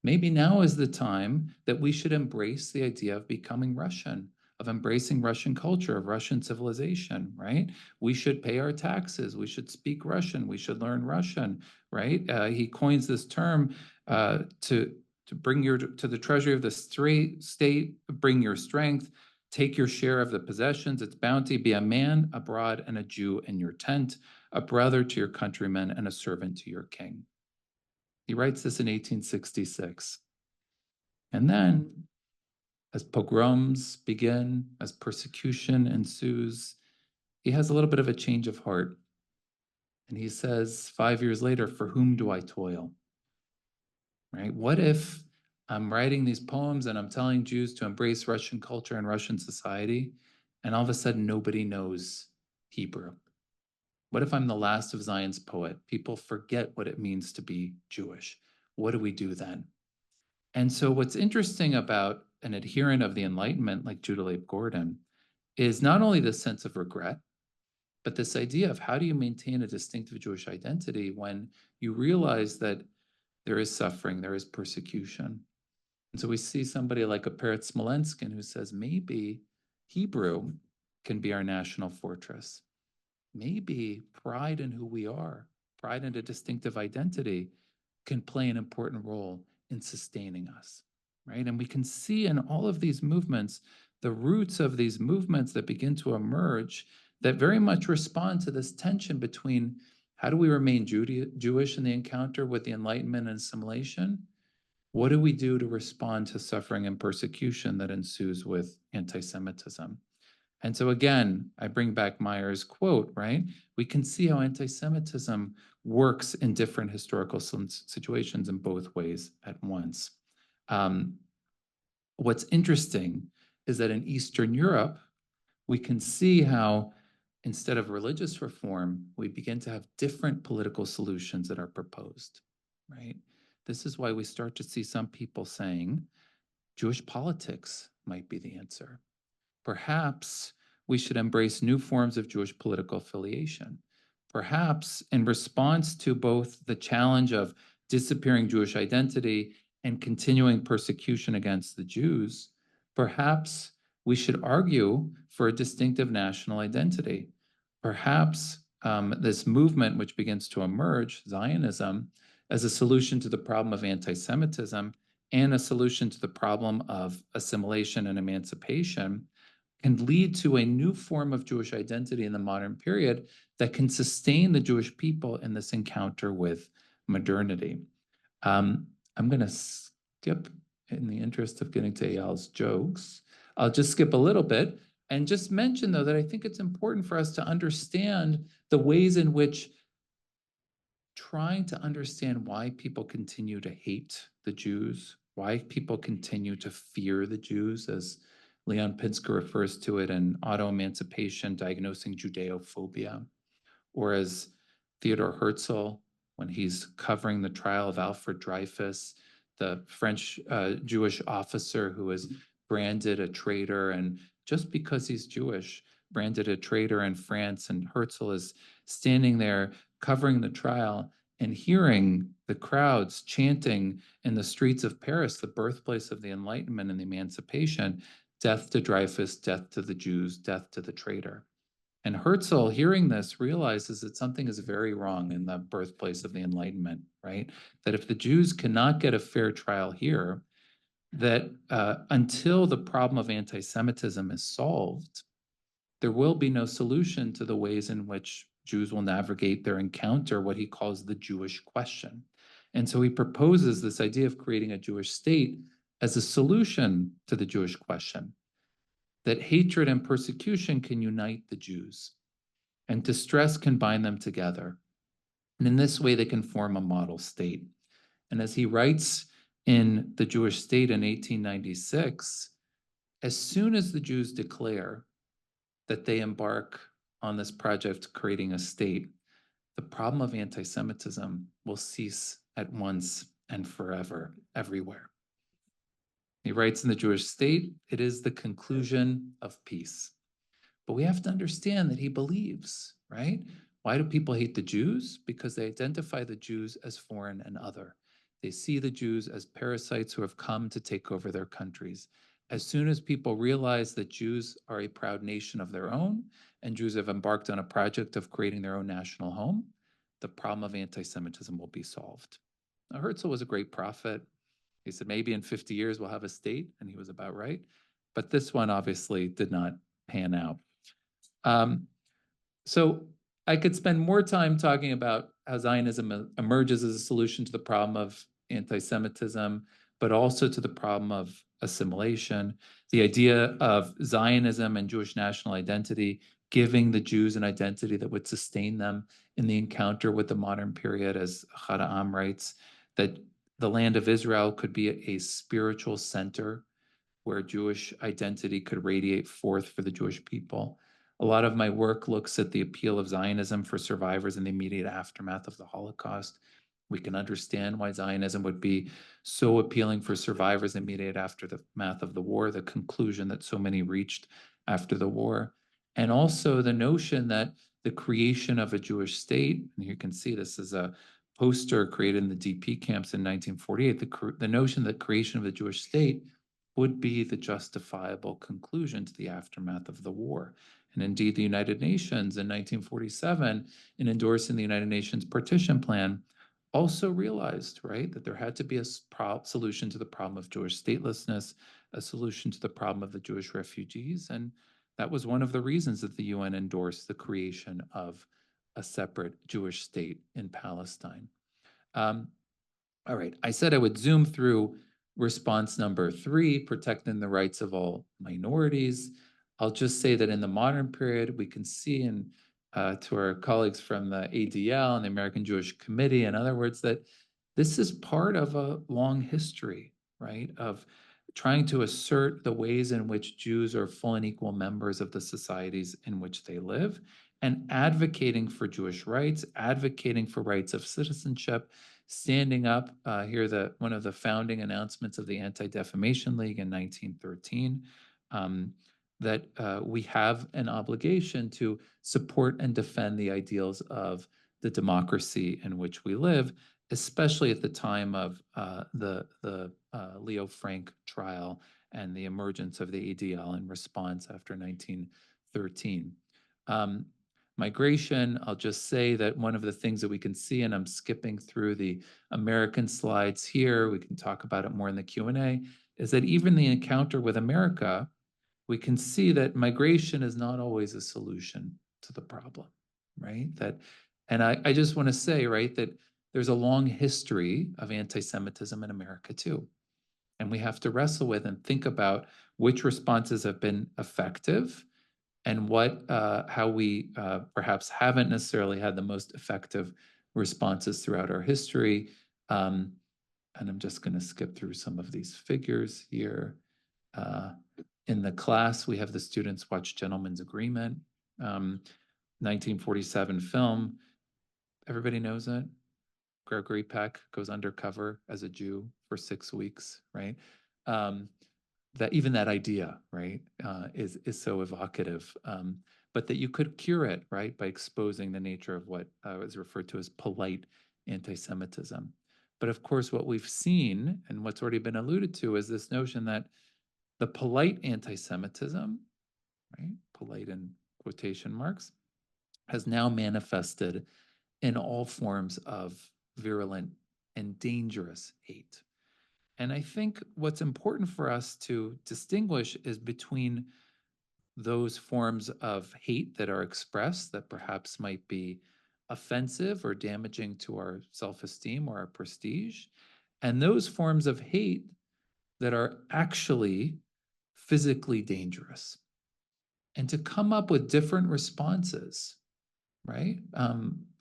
[SPEAKER 7] Maybe now is the time that we should embrace the idea of becoming Russian, of embracing Russian culture, of Russian civilization, right? We should pay our taxes. We should speak Russian. We should learn Russian, right? He coins this term to bring to the treasury of the state, bring your strength, take your share of the possessions, its bounty, be a man abroad and a Jew in your tent, a brother to your countrymen and a servant to your king. He writes this in 1866. And then, as pogroms begin, as persecution ensues, he has a little bit of a change of heart. And he says, 5 years later, for whom do I toil? Right? What if I'm writing these poems and I'm telling Jews to embrace Russian culture and Russian society, and all of a sudden nobody knows Hebrew? What if I'm the last of Zion's poet? People forget what it means to be Jewish. What do we do then? And so what's interesting about an adherent of the Enlightenment like Judah Leib Gordon is not only this sense of regret, but this idea of how do you maintain a distinctive Jewish identity when you realize that there is suffering, there is persecution. And so we see somebody like a Peretz Smolenskin who says maybe Hebrew can be our national fortress. Maybe pride in who we are, pride in a distinctive identity can play an important role in sustaining us, right? And we can see in all of these movements, the roots of these movements that begin to emerge that very much respond to this tension between how do we remain Jewish in the encounter with the Enlightenment and assimilation? What do we do to respond to suffering and persecution that ensues with anti-Semitism? And so again, I bring back Meyer's quote, right? We can see how anti-Semitism works in different historical situations in both ways at once. What's interesting is that in Eastern Europe, we can see how instead of religious reform, we begin to have different political solutions that are proposed, right? This is why we start to see some people saying Jewish politics might be the answer. Perhaps we should embrace new forms of Jewish political affiliation. Perhaps in response to both the challenge of disappearing Jewish identity and continuing persecution against the Jews, perhaps we should argue for a distinctive national identity. Perhaps this movement which begins to emerge, Zionism, as a solution to the problem of anti-Semitism and a solution to the problem of assimilation and emancipation, can lead to a new form of Jewish identity in the modern period that can sustain the Jewish people in this encounter with modernity. I'm going to skip, in the interest of getting to Eyal's jokes, I'll just skip a little bit and just mention, though, that I think it's important for us to understand the ways in which trying to understand why people continue to hate the Jews, why people continue to fear the Jews, as Leon Pinsker refers to it in Auto-Emancipation, Diagnosing Judeophobia, or as Theodor Herzl, when he's covering the trial of Alfred Dreyfus, the French Jewish officer who was branded a traitor, and just because he's Jewish, branded a traitor in France, and Herzl is standing there covering the trial and hearing the crowds chanting in the streets of Paris, the birthplace of the Enlightenment and the Emancipation, death to Dreyfus, death to the Jews, death to the traitor. And Herzl, hearing this, realizes that something is very wrong in the birthplace of the Enlightenment, right? That if the Jews cannot get a fair trial here, that until the problem of anti-Semitism is solved, there will be no solution to the ways in which Jews will navigate their encounter, what he calls the Jewish question. And so he proposes this idea of creating a Jewish state as a solution to the Jewish question, that hatred and persecution can unite the Jews, and distress can bind them together. And in this way, they can form a model state. And as he writes in The Jewish State in 1896, as soon as the Jews declare that they embark on this project creating a state, the problem of anti-Semitism will cease at once and forever, everywhere. He writes in The Jewish State, it is the conclusion of peace. But we have to understand that he believes, right? Why do people hate the Jews? Because they identify the Jews as foreign and other. They see the Jews as parasites who have come to take over their countries. As soon as people realize that Jews are a proud nation of their own, and Jews have embarked on a project of creating their own national home, the problem of anti-Semitism will be solved. Now, Herzl was a great prophet. He said, maybe in 50 years we'll have a state, and he was about right. But this one obviously did not pan out. So I could spend more time talking about how Zionism emerges as a solution to the problem of anti-Semitism, but also to the problem of assimilation, the idea of Zionism and Jewish national identity, giving the Jews an identity that would sustain them in the encounter with the modern period, as Ahad Ha'am writes, that the land of Israel could be a spiritual center where Jewish identity could radiate forth for the Jewish people. A lot of my work looks at the appeal of Zionism for survivors in the immediate aftermath of the Holocaust. We can understand why Zionism would be so appealing for survivors in the immediate aftermath of the war, the conclusion that so many reached after the war. And also the notion that the creation of a Jewish state, and you can see this is a poster created in the DP camps in 1948, the notion that creation of the Jewish state would be the justifiable conclusion to the aftermath of the war. And indeed, the United Nations in 1947, in endorsing the United Nations Partition Plan, also realized, right, that there had to be a solution to the problem of Jewish statelessness, a solution to the problem of the Jewish refugees. And that was one of the reasons that the UN endorsed the creation of a separate Jewish state in Palestine. All right, I said I would zoom through response number 3, protecting the rights of all minorities. I'll just say that in the modern period, we can see in to our colleagues from the ADL and the American Jewish Committee, in other words, that this is part of a long history, right, of trying to assert the ways in which Jews are full and equal members of the societies in which they live, and advocating for Jewish rights, advocating for rights of citizenship, standing up here, one of the founding announcements of the Anti-Defamation League in 1913, that we have an obligation to support and defend the ideals of the democracy in which we live, especially at the time of the Leo Frank trial and the emergence of the ADL in response after 1913. Migration, I'll just say that one of the things that we can see, and I'm skipping through the American slides here, we can talk about it more in the Q&A, is that even the encounter with America, we can see that migration is not always a solution to the problem, right? And I just want to say, right, that there's a long history of anti-Semitism in America too. And we have to wrestle with and think about which responses have been effective and how we perhaps haven't necessarily had the most effective responses throughout our history. And I'm just going to skip through some of these figures here. In the class, we have the students watch Gentleman's Agreement, 1947 film. Everybody knows it. Gregory Peck goes undercover as a Jew for 6 weeks, right? That even that idea, right, is so evocative. But that you could cure it, right, by exposing the nature of what is referred to as polite anti-Semitism. But of course, what we've seen and what's already been alluded to is this notion that the polite anti-Semitism, right, polite in quotation marks, has now manifested in all forms of virulent and dangerous hate. And I think what's important for us to distinguish is between those forms of hate that are expressed that perhaps might be offensive or damaging to our self-esteem or our prestige, and those forms of hate that are actually physically dangerous. And to come up with different responses, right?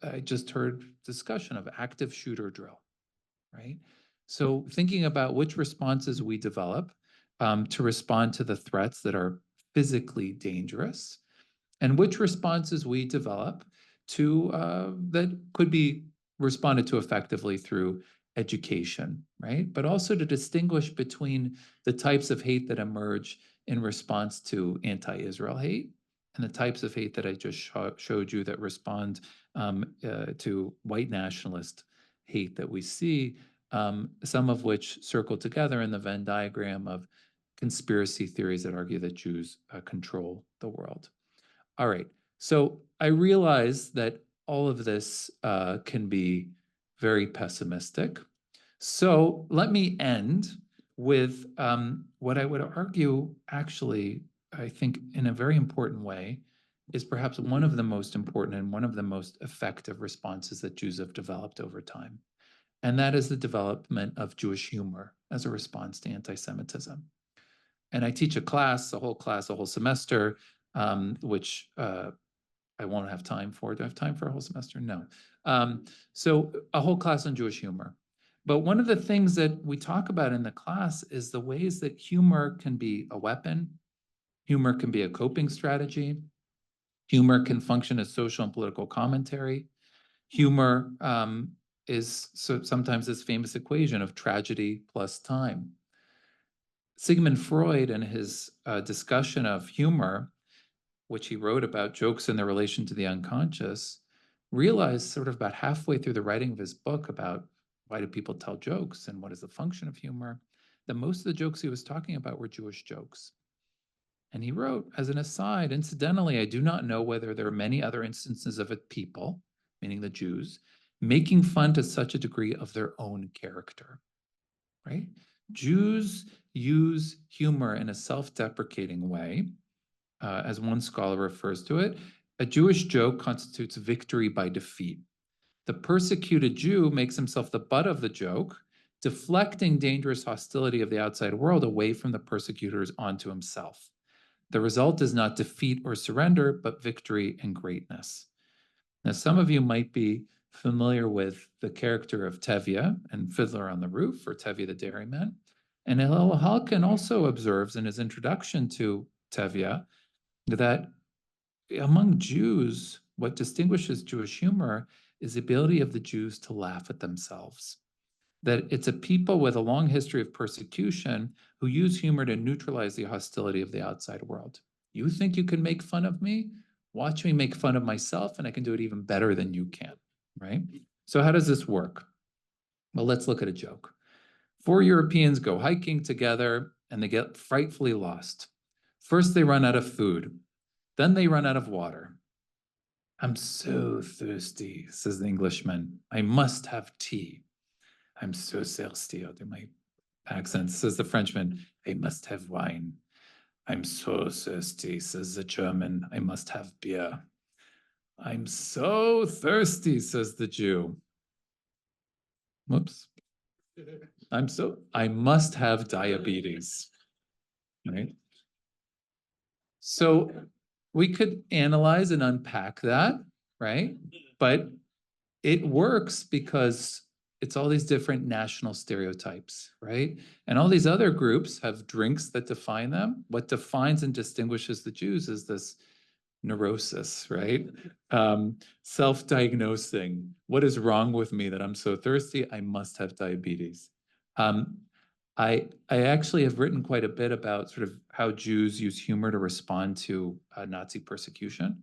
[SPEAKER 7] I just heard discussion of active shooter drill, right? So thinking about which responses we develop to respond to the threats that are physically dangerous, and which responses we develop to that could be responded to effectively through education, right? But also to distinguish between the types of hate that emerge in response to anti-Israel hate and the types of hate that I just showed you that respond to white nationalist hate that we see, some of which circle together in the Venn diagram of conspiracy theories that argue that Jews control the world. All right, so I realize that all of this can be very pessimistic. So let me end with what I would argue, actually, I think in a very important way, is perhaps one of the most important and one of the most effective responses that Jews have developed over time. And that is the development of Jewish humor as a response to anti-Semitism. And I teach a class, a whole semester, which I won't have time for. Do I have time for a whole semester? No. So a whole class on Jewish humor. But one of the things that we talk about in the class is the ways that humor can be a weapon. Humor can be a coping strategy. Humor can function as social and political commentary. Humor is sometimes this famous equation of tragedy plus time. Sigmund Freud, in his discussion of humor, which he wrote about jokes and their relation to the unconscious, realized sort of about halfway through the writing of his book about why do people tell jokes and what is the function of humor, that most of the jokes he was talking about were Jewish jokes. And he wrote, as an aside, incidentally, I do not know whether there are many other instances of a people, meaning the Jews, making fun to such a degree of their own character, right? Jews use humor in a self-deprecating way. As one scholar refers to it, a Jewish joke constitutes victory by defeat. The persecuted Jew makes himself the butt of the joke, deflecting dangerous hostility of the outside world away from the persecutors onto himself. The result is not defeat or surrender, but victory and greatness. Now, some of you might be familiar with the character of Tevye and Fiddler on the Roof, or Tevye the Dairyman. And Hillel Halkin also observes in his introduction to Tevye that among Jews, what distinguishes Jewish humor is the ability of the Jews to laugh at themselves. That it's a people with a long history of persecution who use humor to neutralize the hostility of the outside world. You think you can make fun of me? Watch me make fun of myself, and I can do it even better than you can, right? So how does this work? Well, let's look at a joke. 4 Europeans go hiking together, and they get frightfully lost. First, they run out of food. Then they run out of water. I'm so thirsty, says the Englishman. I must have tea. I'm so thirsty. I'll do my accent, says the Frenchman. I must have wine. I'm so thirsty, says the German. I must have beer. I'm so thirsty, says the Jew. Whoops. I must have diabetes, right? So we could analyze and unpack that, right? But it works because it's all these different national stereotypes, right? And all these other groups have drinks that define them. What defines and distinguishes the Jews is this neurosis, right? Self-diagnosing. What is wrong with me that I'm so thirsty? I must have diabetes. I actually have written quite a bit about sort of how Jews use humor to respond to Nazi persecution.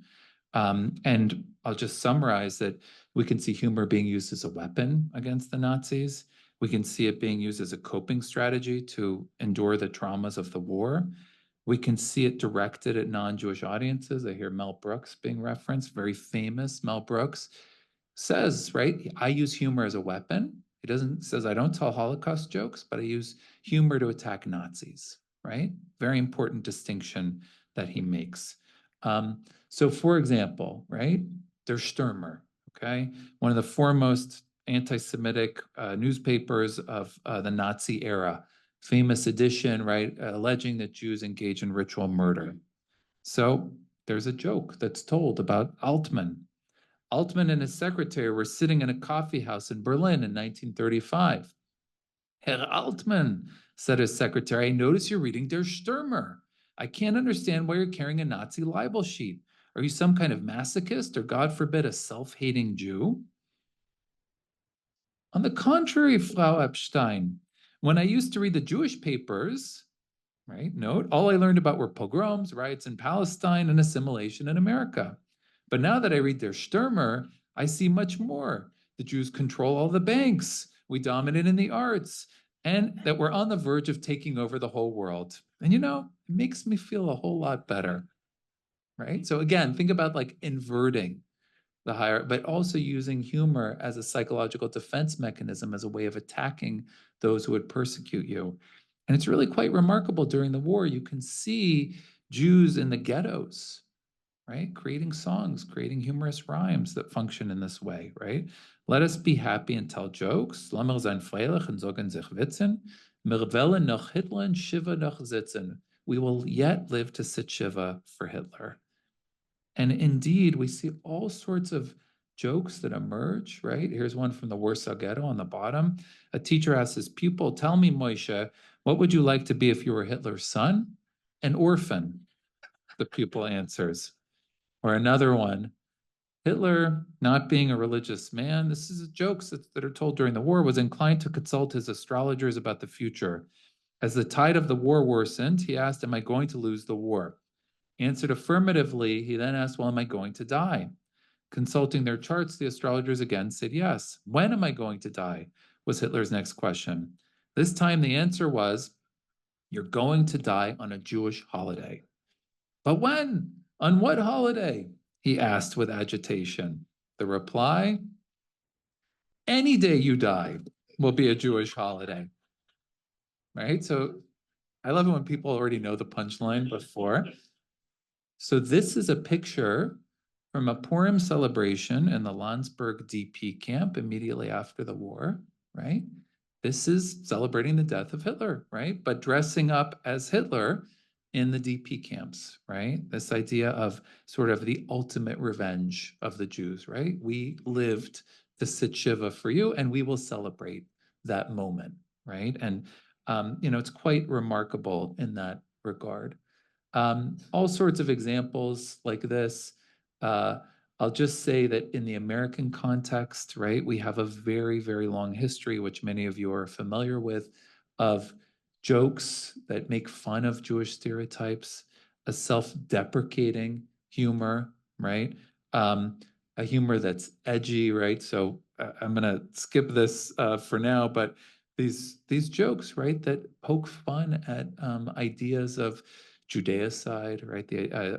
[SPEAKER 7] And I'll just summarize that we can see humor being used as a weapon against the Nazis. We can see it being used as a coping strategy to endure the traumas of the war. We can see it directed at non-Jewish audiences. I hear Mel Brooks being referenced, very famous Mel Brooks says, right, I use humor as a weapon. He says, I don't tell Holocaust jokes, but I use humor to attack Nazis, right? Very important distinction that he makes. So for example, right, Der Stürmer, okay? One of the foremost anti-Semitic newspapers of the Nazi era, famous edition, right, alleging that Jews engage in ritual murder. So there's a joke that's told about Altman. Altman and his secretary were sitting in a coffee house in Berlin in 1935. Herr Altman, said his secretary, I notice you're reading Der Stürmer. I can't understand why you're carrying a Nazi libel sheet. Are you some kind of masochist or, God forbid, a self-hating Jew? On the contrary, Frau Epstein, when I used to read the Jewish papers, right, note, all I learned about were pogroms, riots in Palestine, and assimilation in America. But now that I read their Stürmer, I see much more. The Jews control all the banks, we dominate in the arts, and that we're on the verge of taking over the whole world. And it makes me feel a whole lot better, right? So again, think about like inverting the higher, but also using humor as a psychological defense mechanism, as a way of attacking those who would persecute you. And it's really quite remarkable during the war. You can see Jews in the ghettos, right? Creating songs, creating humorous rhymes that function in this way, right? Let us be happy and tell jokes. Lammer sein freilich und sagen sich Witzen. Wir wollen noch Hitler und Shiva noch sitzen. We will yet live to sit Shiva for Hitler. And indeed, we see all sorts of jokes that emerge, right? Here's one from the Warsaw Ghetto on the bottom. A teacher asks his pupil, tell me, Moshe, what would you like to be if you were Hitler's son? An orphan, the pupil answers. Or another one, Hitler, not being a religious man, this is jokes that are told during the war, was inclined to consult his astrologers about the future. As the tide of the war worsened, he asked, am I going to lose the war? Answered affirmatively, he then asked, well, am I going to die? Consulting their charts, the astrologers again said yes. When am I going to die? Was Hitler's next question. This time the answer was, you're going to die on a Jewish holiday. But when? On what holiday? He asked with agitation. The reply, any day you die will be a Jewish holiday. Right? So I love it when people already know the punchline before. So this is a picture from a Purim celebration in the Landsberg DP camp immediately after the war, right? This is celebrating the death of Hitler, right? But dressing up as Hitler in the DP camps, right? This idea of sort of the ultimate revenge of the Jews, right? We lived to sit Shiva for you, and we will celebrate that moment, right? And, it's quite remarkable in that regard. All sorts of examples like this. I'll just say that in the American context, right, we have a very, very long history, which many of you are familiar with, of jokes that make fun of Jewish stereotypes, a self-deprecating humor, right? A humor that's edgy, right? So I'm going to skip this for now, but these jokes, right, that poke fun at ideas of Judaicide, right?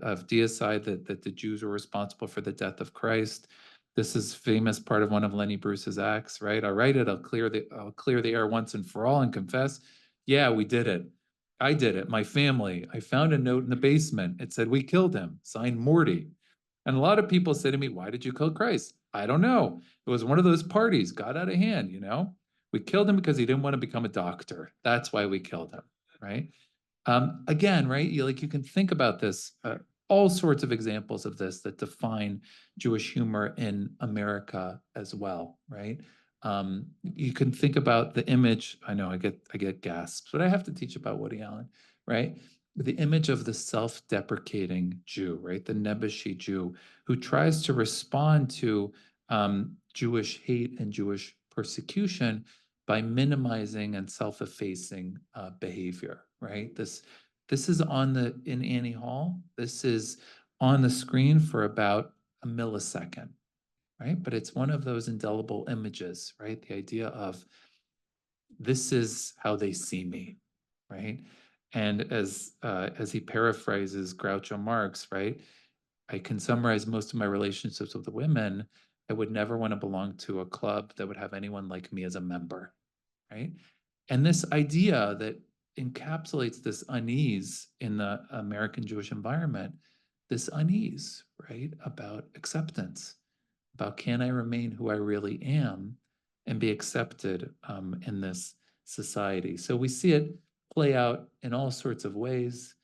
[SPEAKER 7] Of deicide, that the Jews were responsible for the death of Christ. This is famous part of one of Lenny Bruce's acts, right? I'll write it. I'll clear the air once and for all and confess. Yeah, we did it. I did it. My family. I found a note in the basement. It said we killed him. Signed Morty. And a lot of people say to me, "Why did you kill Christ?" I don't know. It was one of those parties. Got out of hand. We killed him because he didn't want to become a doctor. That's why we killed him, right? Again, right, you can think about this, all sorts of examples of this that define Jewish humor in America as well, right? You can think about the image, I know I get gasps, but I have to teach about Woody Allen, right? The image of the self-deprecating Jew, right? The Nebuchadnezzar Jew who tries to respond to Jewish hate and Jewish persecution by minimizing and self-effacing behavior, right? This is in Annie Hall. This is on the screen for about a millisecond, right? But it's one of those indelible images, right? The idea of this is how they see me, right? And as he paraphrases Groucho Marx, right? I can summarize most of my relationships with the women. I would never want to belong to a club that would have anyone like me as a member, right? And this idea that encapsulates this unease in the American Jewish environment, this unease, right, about acceptance, about can I remain who I really am and be accepted in this society. So we see it play out in all sorts of ways.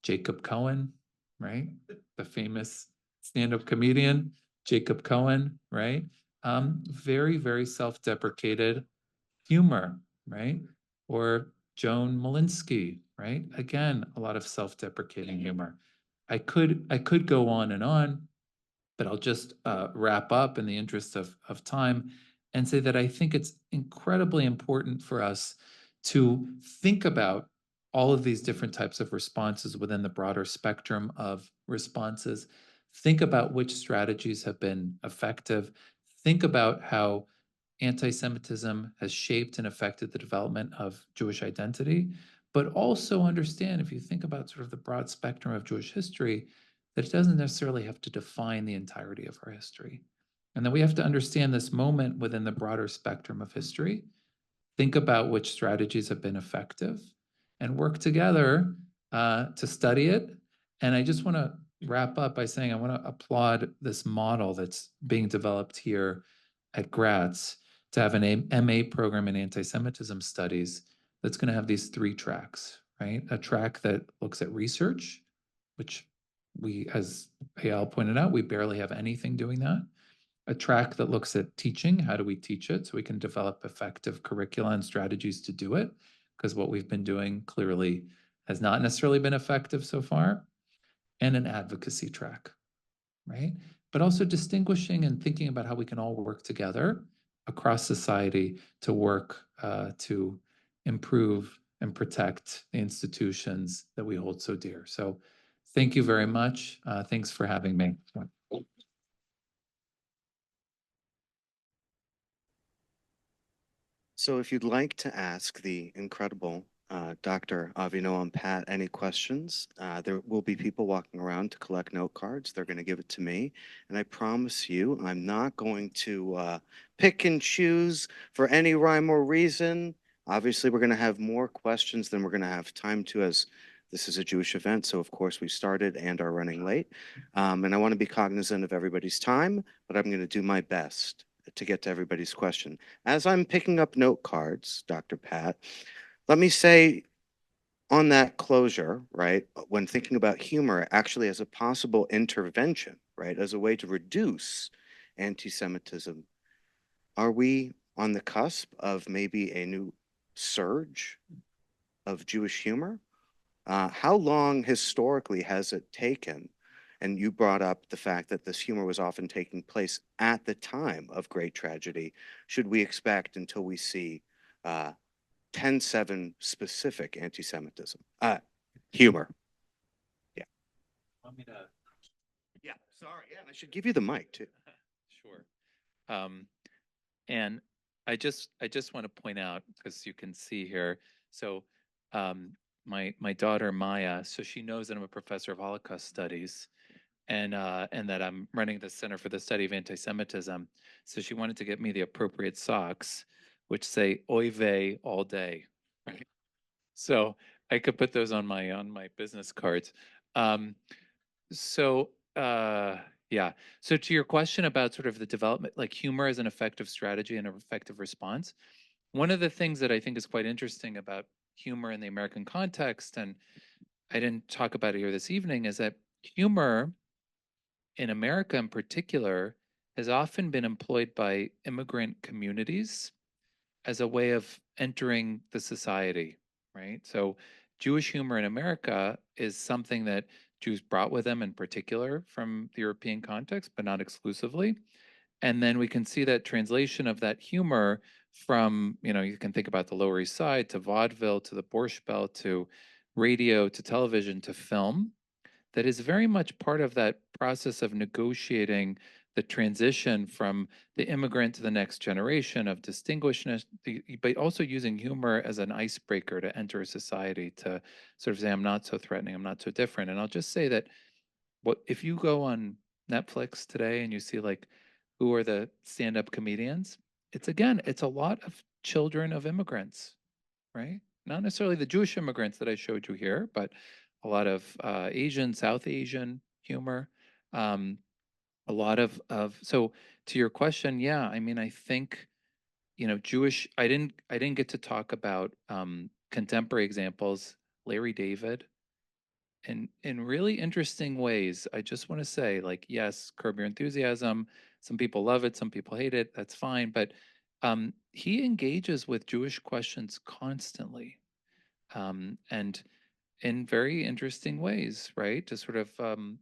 [SPEAKER 7] Jacob Cohen, right, the famous stand-up comedian, Jacob Cohen, right, very, very self-deprecated humor, right? Or Joan Malinsky, right? Again, a lot of self-deprecating humor. I could go on and on, but I'll just wrap up in the interest of time and say that I think it's incredibly important for us to think about all of these different types of responses within the broader spectrum of responses. Think about which strategies have been effective. Think about how anti-Semitism has shaped and affected the development of Jewish identity, but also understand, if you think about sort of the broad spectrum of Jewish history, that it doesn't necessarily have to define the entirety of our history. And then we have to understand this moment within the broader spectrum of history, think about which strategies have been effective, and work together to study it. And I just want to wrap up by saying I want to applaud this model that's being developed here at Gratz to have an MA program in anti-Semitism studies that's going to have these 3 tracks, right? A track that looks at research, which we, as Eyal pointed out, we barely have anything doing that. A track that looks at teaching, how do we teach it so we can develop effective curricula and strategies to do it, because what we've been doing clearly has not necessarily been effective so far, and an advocacy track, right? But also distinguishing and thinking about how we can all work together across society to work to improve and protect the institutions that we hold so dear. So thank you very much. Thanks for having me.
[SPEAKER 1] So if you'd like to ask the incredible Dr. Avinoam Patt any questions, there will be people walking around to collect note cards. They're going to give it to me. And I promise you, I'm not going to pick and choose for any rhyme or reason. Obviously, we're going to have more questions than we're going to have time to, as this is a Jewish event. So, of course, we started and are running late. And I want to be cognizant of everybody's time, but I'm going to do my best to get to everybody's question. As I'm picking up note cards, Dr. Patt, let me say on that closure, right, when thinking about humor actually as a possible intervention, right, as a way to reduce anti-Semitism, are we on the cusp of maybe a new surge of Jewish humor? How long historically has it taken? And you brought up the fact that this humor was often taking place at the time of great tragedy. Should we expect until we see 10/7 specific anti-Semitism? Humor. Yeah.
[SPEAKER 7] Want me to?
[SPEAKER 1] Yeah. Sorry. Yeah. And I should give you the mic too.
[SPEAKER 7] Sure. And I just want to point out, because you can see here, so my daughter Maya, so she knows that I'm a professor of Holocaust studies, and that I'm running the Center for the Study of Anti-Semitism. So she wanted to get me the appropriate socks, which say "Oy vey" all day, right? So I could put those on my business cards. Um, so yeah. So to your question about sort of the development, like humor as an effective strategy and an effective response, one of the things that I think is quite interesting about humor in the American context, and I didn't talk about it here this evening, is that humor in America in particular has often been employed by immigrant communities as a way of entering the society, right? So Jewish humor in America is something that Jews brought with them in particular from the European context, but not exclusively. And then we can see that translation of that humor from, you can think about the Lower East Side to vaudeville to the Borscht Belt to radio to television to film, that is very much part of that process of negotiating the transition from the immigrant to the next generation of distinguishedness, but also using humor as an icebreaker to enter a society to sort of say, I'm not so threatening, I'm not so different. And I'll just say that if you go on Netflix today and you see like who are the stand-up comedians, it's a lot of children of immigrants, right? Not necessarily the Jewish immigrants that I showed you here, but a lot of Asian, South Asian humor. A lot so to your question, yeah, I mean, I think, Jewish, I didn't get to talk about contemporary examples, Larry David, in really interesting ways. I just want to say, like, yes, Curb Your Enthusiasm, some people love it, some people hate it, that's fine, but he engages with Jewish questions constantly. And in very interesting ways, right? To sort of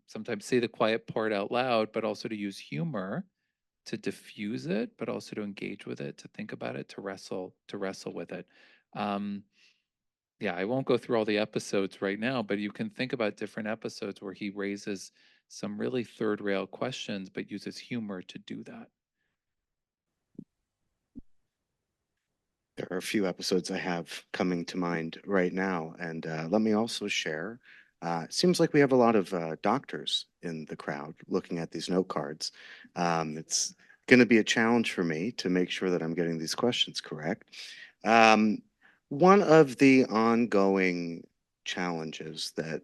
[SPEAKER 7] sometimes say the quiet part out loud, but also to use humor to diffuse it, but also to engage with it, to think about it, to wrestle with it. Yeah, I won't go through all the episodes right now, but you can think about different episodes where he raises some really third rail questions, but uses humor to do that.
[SPEAKER 1] There are a few episodes I have coming to mind right now, and let me also share. It seems like we have a lot of doctors in the crowd looking at these note cards. It's going to be a challenge for me to make sure that I'm getting these questions correct. One of the ongoing challenges that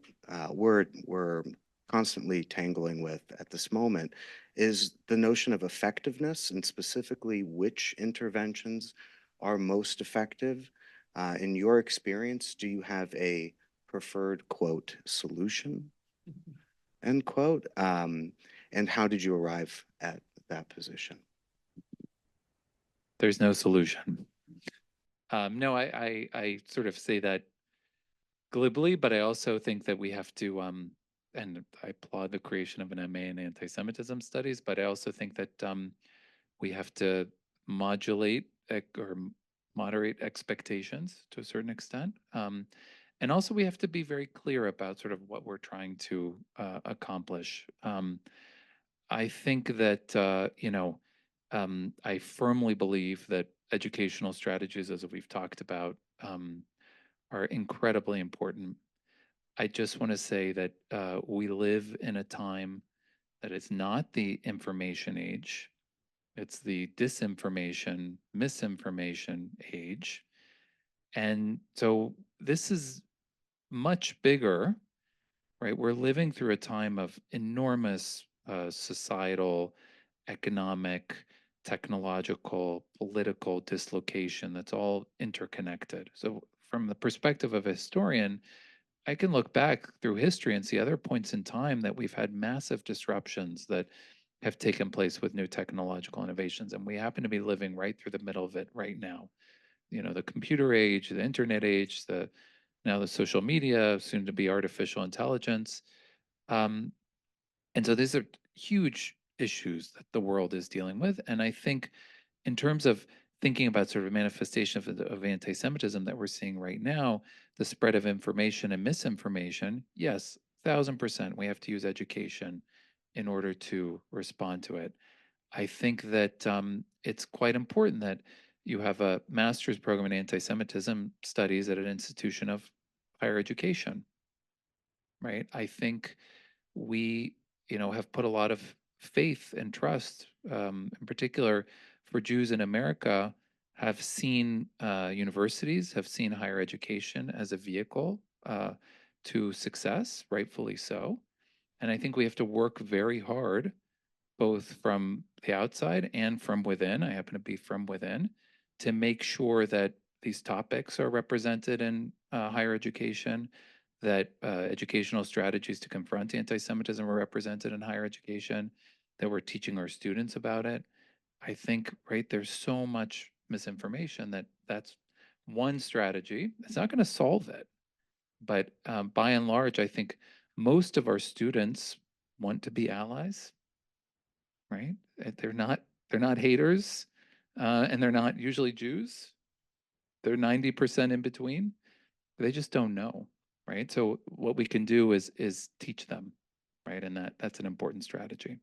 [SPEAKER 1] we're constantly tangling with at this moment is the notion of effectiveness, and specifically which interventions are most effective. In your experience, do you have a preferred, quote, solution, end quote? And how did you arrive at that position?
[SPEAKER 7] There's no solution. No, I sort of say that glibly, but I also think that we have to, and I applaud the creation of an MA in anti-Semitism studies, but I also think that we have to modulate or moderate expectations to a certain extent. And also we have to be very clear about sort of what we're trying to accomplish. I think that, I firmly believe that educational strategies, as we've talked about, are incredibly important. I just want to say that we live in a time that is not the information age. It's the disinformation, misinformation age. And so this is much bigger, right? We're living through a time of enormous societal, economic, technological, political dislocation that's all interconnected. So, from the perspective of a historian, I can look back through history and see other points in time that we've had massive disruptions that have taken place with new technological innovations. And we happen to be living right through the middle of it right now. You know, the computer age, the internet age, now the social media, soon to be artificial intelligence. Um, and so these are huge issues that the world is dealing with. And I think in terms of thinking about sort of a manifestation of anti-Semitism that we're seeing right now, the spread of information and misinformation, yes, 1000%, we have to use education in order to respond to it. I think that it's quite important that you have a master's program in anti-Semitism studies at an institution of higher education, right? I think we, have put a lot of faith and trust, in particular for Jews in America, have seen universities, have seen higher education as a vehicle to success, rightfully so. And I think we have to work very hard, both from the outside and from within. I happen to be from within, to make sure that these topics are represented in higher education, that educational strategies to confront anti-Semitism are represented in higher education, that we're teaching our students about it. I think, right, there's so much misinformation that's one strategy. It's not going to solve it. But by and large, I think most of our students want to be allies, right? They're not haters, and they're not usually Jews. They're 90% in between. They just don't know, right? So what we can do is teach them, right? And that's an important strategy.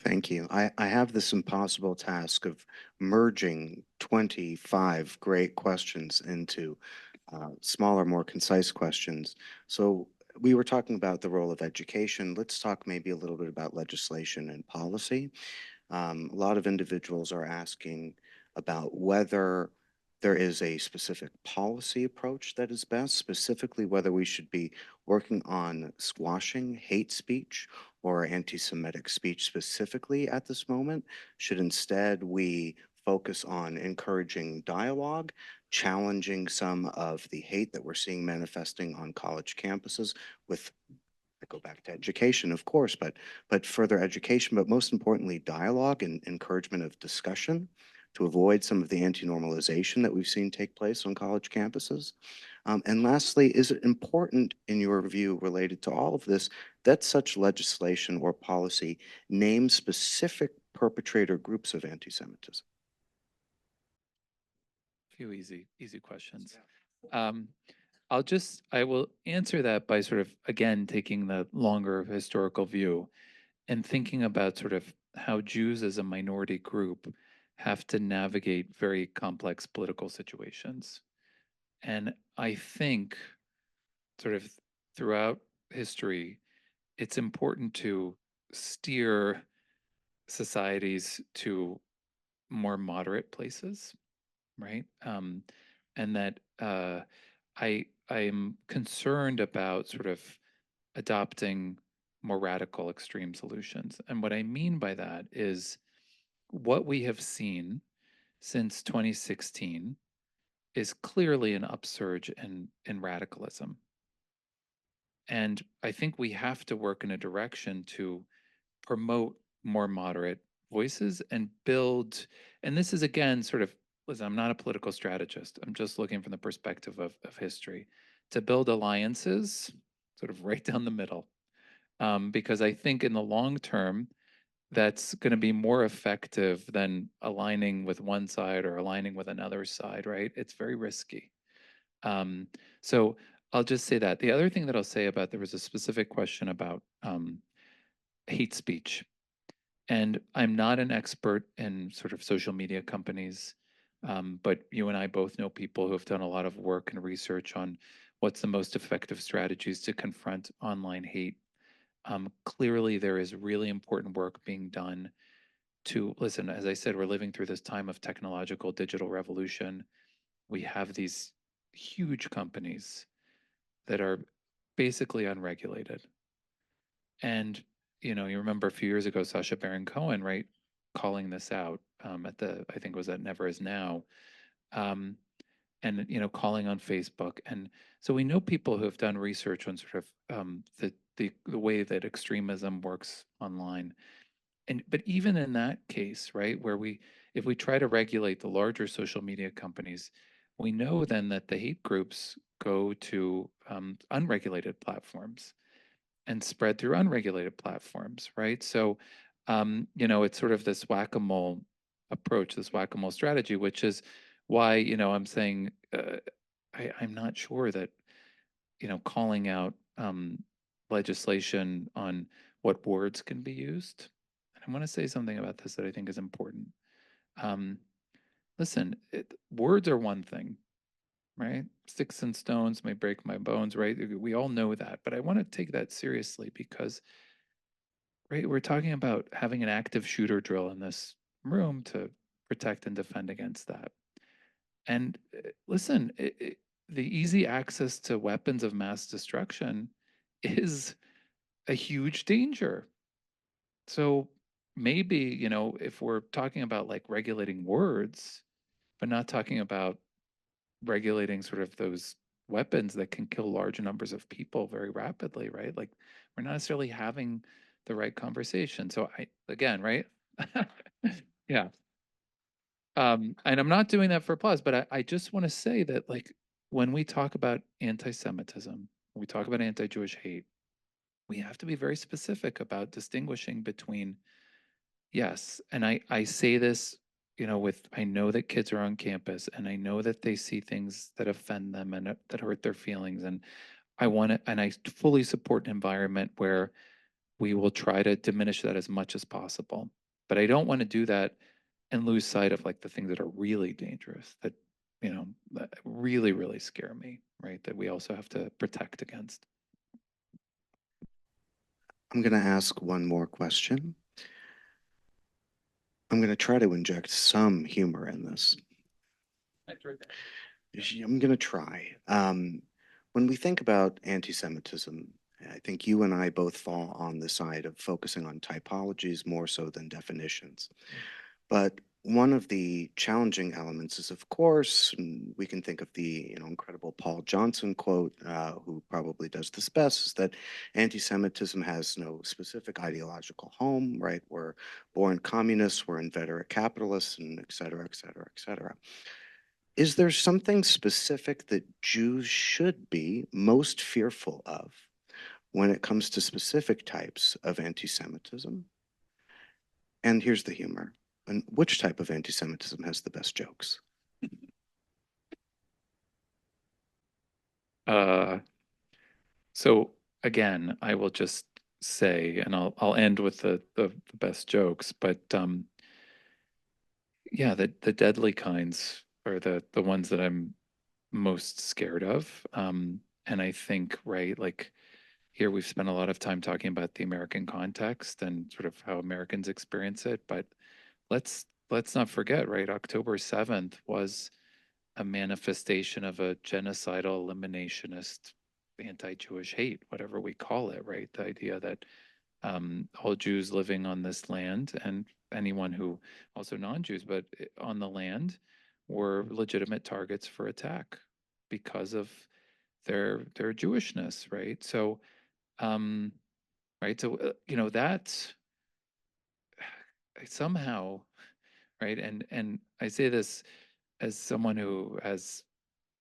[SPEAKER 1] Thank you. I have this impossible task of merging 25 great questions into smaller, more concise questions. So we were talking about the role of education. Let's talk maybe a little bit about legislation and policy. A lot of individuals are asking about whether there is a specific policy approach that is best, specifically whether we should be working on squashing hate speech or anti-Semitic speech specifically at this moment. Should instead we focus on encouraging dialogue, challenging some of the hate that we're seeing manifesting on college campuses with, I go back to education, of course, but further education, but most importantly, dialogue and encouragement of discussion to avoid some of the anti-normalization that we've seen take place on college campuses. And lastly, is it important in your view related to all of this that such legislation or policy name specific perpetrator groups of anti-Semitism?
[SPEAKER 7] Few easy questions. I will answer that by sort of, again, taking the longer historical view and thinking about sort of how Jews as a minority group have to navigate very complex political situations. And I think sort of throughout history, it's important to steer societies to more moderate places, right? And that I'm concerned about sort of adopting more radical extreme solutions. And what I mean by that is what we have seen since 2016 is clearly an upsurge in radicalism. And I think we have to work in a direction to promote more moderate voices and build, and this is again sort of, listen, I'm not a political strategist. I'm just looking from the perspective of history to build alliances sort of right down the middle. Because I think in the long term, that's going to be more effective than aligning with one side or aligning with another side, right? It's very risky. So I'll just say that. The other thing that I'll say about, there was a specific question about hate speech. And I'm not an expert in sort of social media companies, but you and I both know people who have done a lot of work and research on what's the most effective strategies to confront online hate. Clearly, there is really important work being done to, listen, as I said, we're living through this time of technological digital revolution. We have these huge companies that are basically unregulated. And, you know, you remember a few years ago, Sacha Baron Cohen, right, calling this out at the, I think it was at Never Is Now, and, you know, calling on Facebook. And so we know people who have done research on sort of the way that extremism works online. And, but even in that case, right, where if we try to regulate the larger social media companies, we know then that the hate groups go to unregulated platforms and spread through unregulated platforms, right? So, you know, it's sort of this whack-a-mole approach, this whack-a-mole strategy, which is why, you know, I'm saying I'm not sure that, you know, calling out legislation on what words can be used. And I want to say something about this that I think is important. Listen, words are one thing, right? Sticks and stones may break my bones, right? We all know that, but I want to take that seriously because, right, we're talking about having an active shooter drill in this room to protect and defend against that. And listen, the easy access to weapons of mass destruction is a huge danger. So maybe, you know, if we're talking about like regulating words, but not talking about regulating sort of those weapons that can kill large numbers of people very rapidly, right? Like we're not necessarily having the right conversation. So again, right? Yeah. And I'm not doing that for applause, but I just want to say that like when we talk about anti-Semitism, when we talk about anti-Jewish hate, we have to be very specific about distinguishing between, yes, and I say this, you know, I know that kids are on campus and I know that they see things that offend them and that hurt their feelings. And I fully support an environment where we will try to diminish that as much as possible. But I don't want to do that and lose sight of like the things that are really dangerous that, you know, that really, really scare me, right? That we also have to protect against.
[SPEAKER 1] I'm going to ask one more question. I'm going to try to inject some humor in this. I'm going to try. When we think about anti-Semitism, I think you and I both fall on the side of focusing on typologies more so than definitions. But one of the challenging elements is, of course, we can think of the incredible Paul Johnson quote, who probably does this best, is that anti-Semitism has no specific ideological home, right? We're born communists, we're inveterate capitalists, and et cetera, et cetera, et cetera. Is there something specific that Jews should be most fearful of when it comes to specific types of anti-Semitism. And here's the humor. And which type of anti-Semitism has the best jokes?
[SPEAKER 7] So again, I will just say, and I'll end with the best jokes, but yeah, the deadly kinds are the ones that I'm most scared of. And I think, right, like here we've spent a lot of time talking about the American context and sort of how Americans experience it, but let's not forget, right, October 7th was a manifestation of a genocidal eliminationist anti-Jewish hate, whatever we call it, right? The idea that all Jews living on this land and anyone who also non-Jews, but on the land were legitimate targets for attack because of their Jewishness, right? So, right. So, you know, that's somehow, right. And I say this as someone who has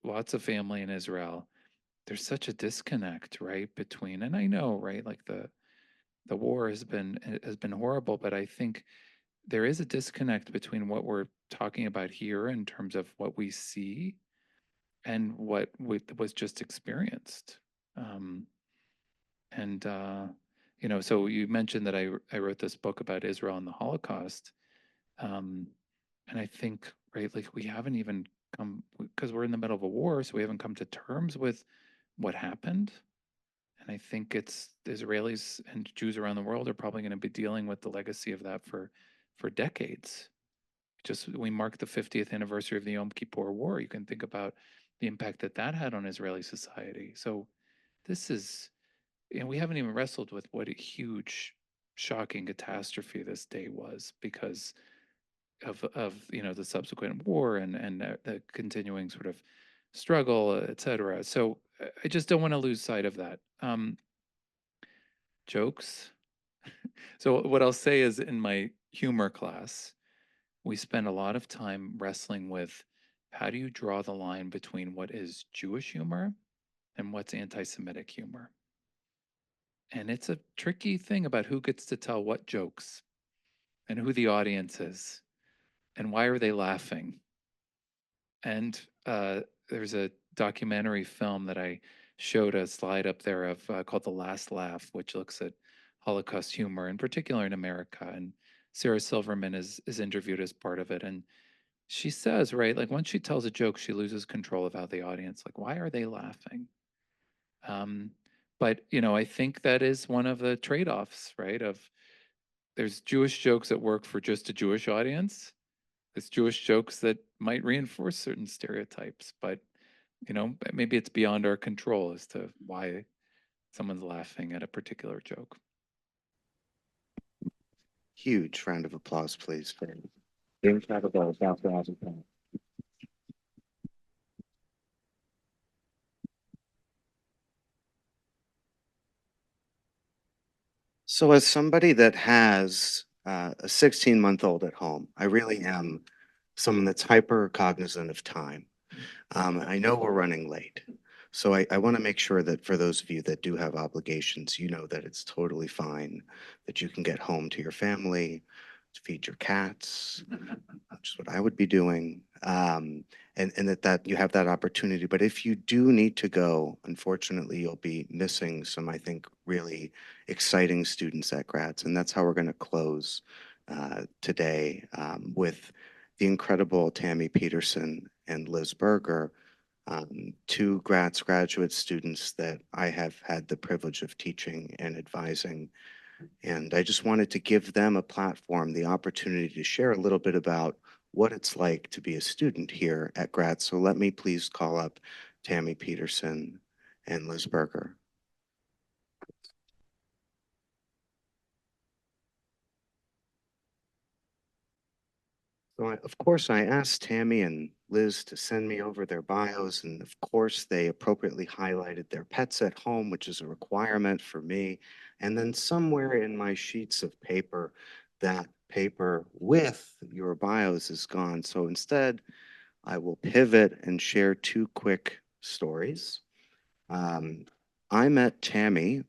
[SPEAKER 7] lots of family in Israel. There's such a disconnect, right, between, and I know, right, like the war has been horrible, but I think there is a disconnect between what we're talking about here in terms of what we see and what was just experienced. Um, and you know, so you mentioned that I wrote this book about Israel and the Holocaust, um, and I think, right, like we haven't even come, because we're in the middle of a war, so we haven't come to terms with what happened. And I think it's the Israelis and Jews around the world are probably going to be dealing with the legacy of that for decades. Just we marked the 50th anniversary of the Yom Kippur War. You can think about the impact that that had on Israeli society. So this is, you know, we haven't even wrestled with what a huge, shocking catastrophe this day was because of you know the subsequent war and the continuing sort of struggle, et cetera. So I just don't want to lose sight of that. Jokes. So what I'll say is in my humor class, we spend a lot of time wrestling with how do you draw the line between what is Jewish humor and what's anti-Semitic humor. And it's a tricky thing about who gets to tell what jokes and who the audience is and why are they laughing. And there's a documentary film that I showed a slide up there of called The Last Laugh, which looks at Holocaust humor, in particular in America. And Sarah Silverman is interviewed as part of it. And she says, right, like once she tells a joke, she loses control of how the audience, like, why are they laughing? But, you know, I think that is one of the trade-offs, right? Of there's Jewish jokes that work for just a Jewish audience. There's Jewish jokes that might reinforce certain stereotypes, but, you know, maybe it's beyond our control as to why someone's laughing at a particular joke.
[SPEAKER 1] Huge round of applause, please, for the incredible Dr. Avinoam Patt. So as somebody that has a 16-month-old at home, I really am someone that's hyper cognizant of time. I know we're running late. So I want to make sure that for those of you that do have obligations, you know that it's totally fine, that you can get home to your family, to feed your cats, which is what I would be doing, and that you have that opportunity. But if you do need to go, unfortunately, you'll be missing some, I think, really exciting students at Gratz. And that's how we're going to close today with the incredible Tammy Peterson and Liz Berger, two Gratz graduate students that I have had the privilege of teaching and advising. And I just wanted to give them a platform, the opportunity to share a little bit about what it's like to be a student here at Gratz. So let me please call up Tammy Peterson and Liz Berger. So of course, I asked Tammy and Liz to send me over their bios, and of course, they appropriately highlighted their pets at home, which is a requirement for me. And then somewhere in my sheets of paper, that paper with your bios is gone. So instead, I will pivot and share two quick stories. I met Tammy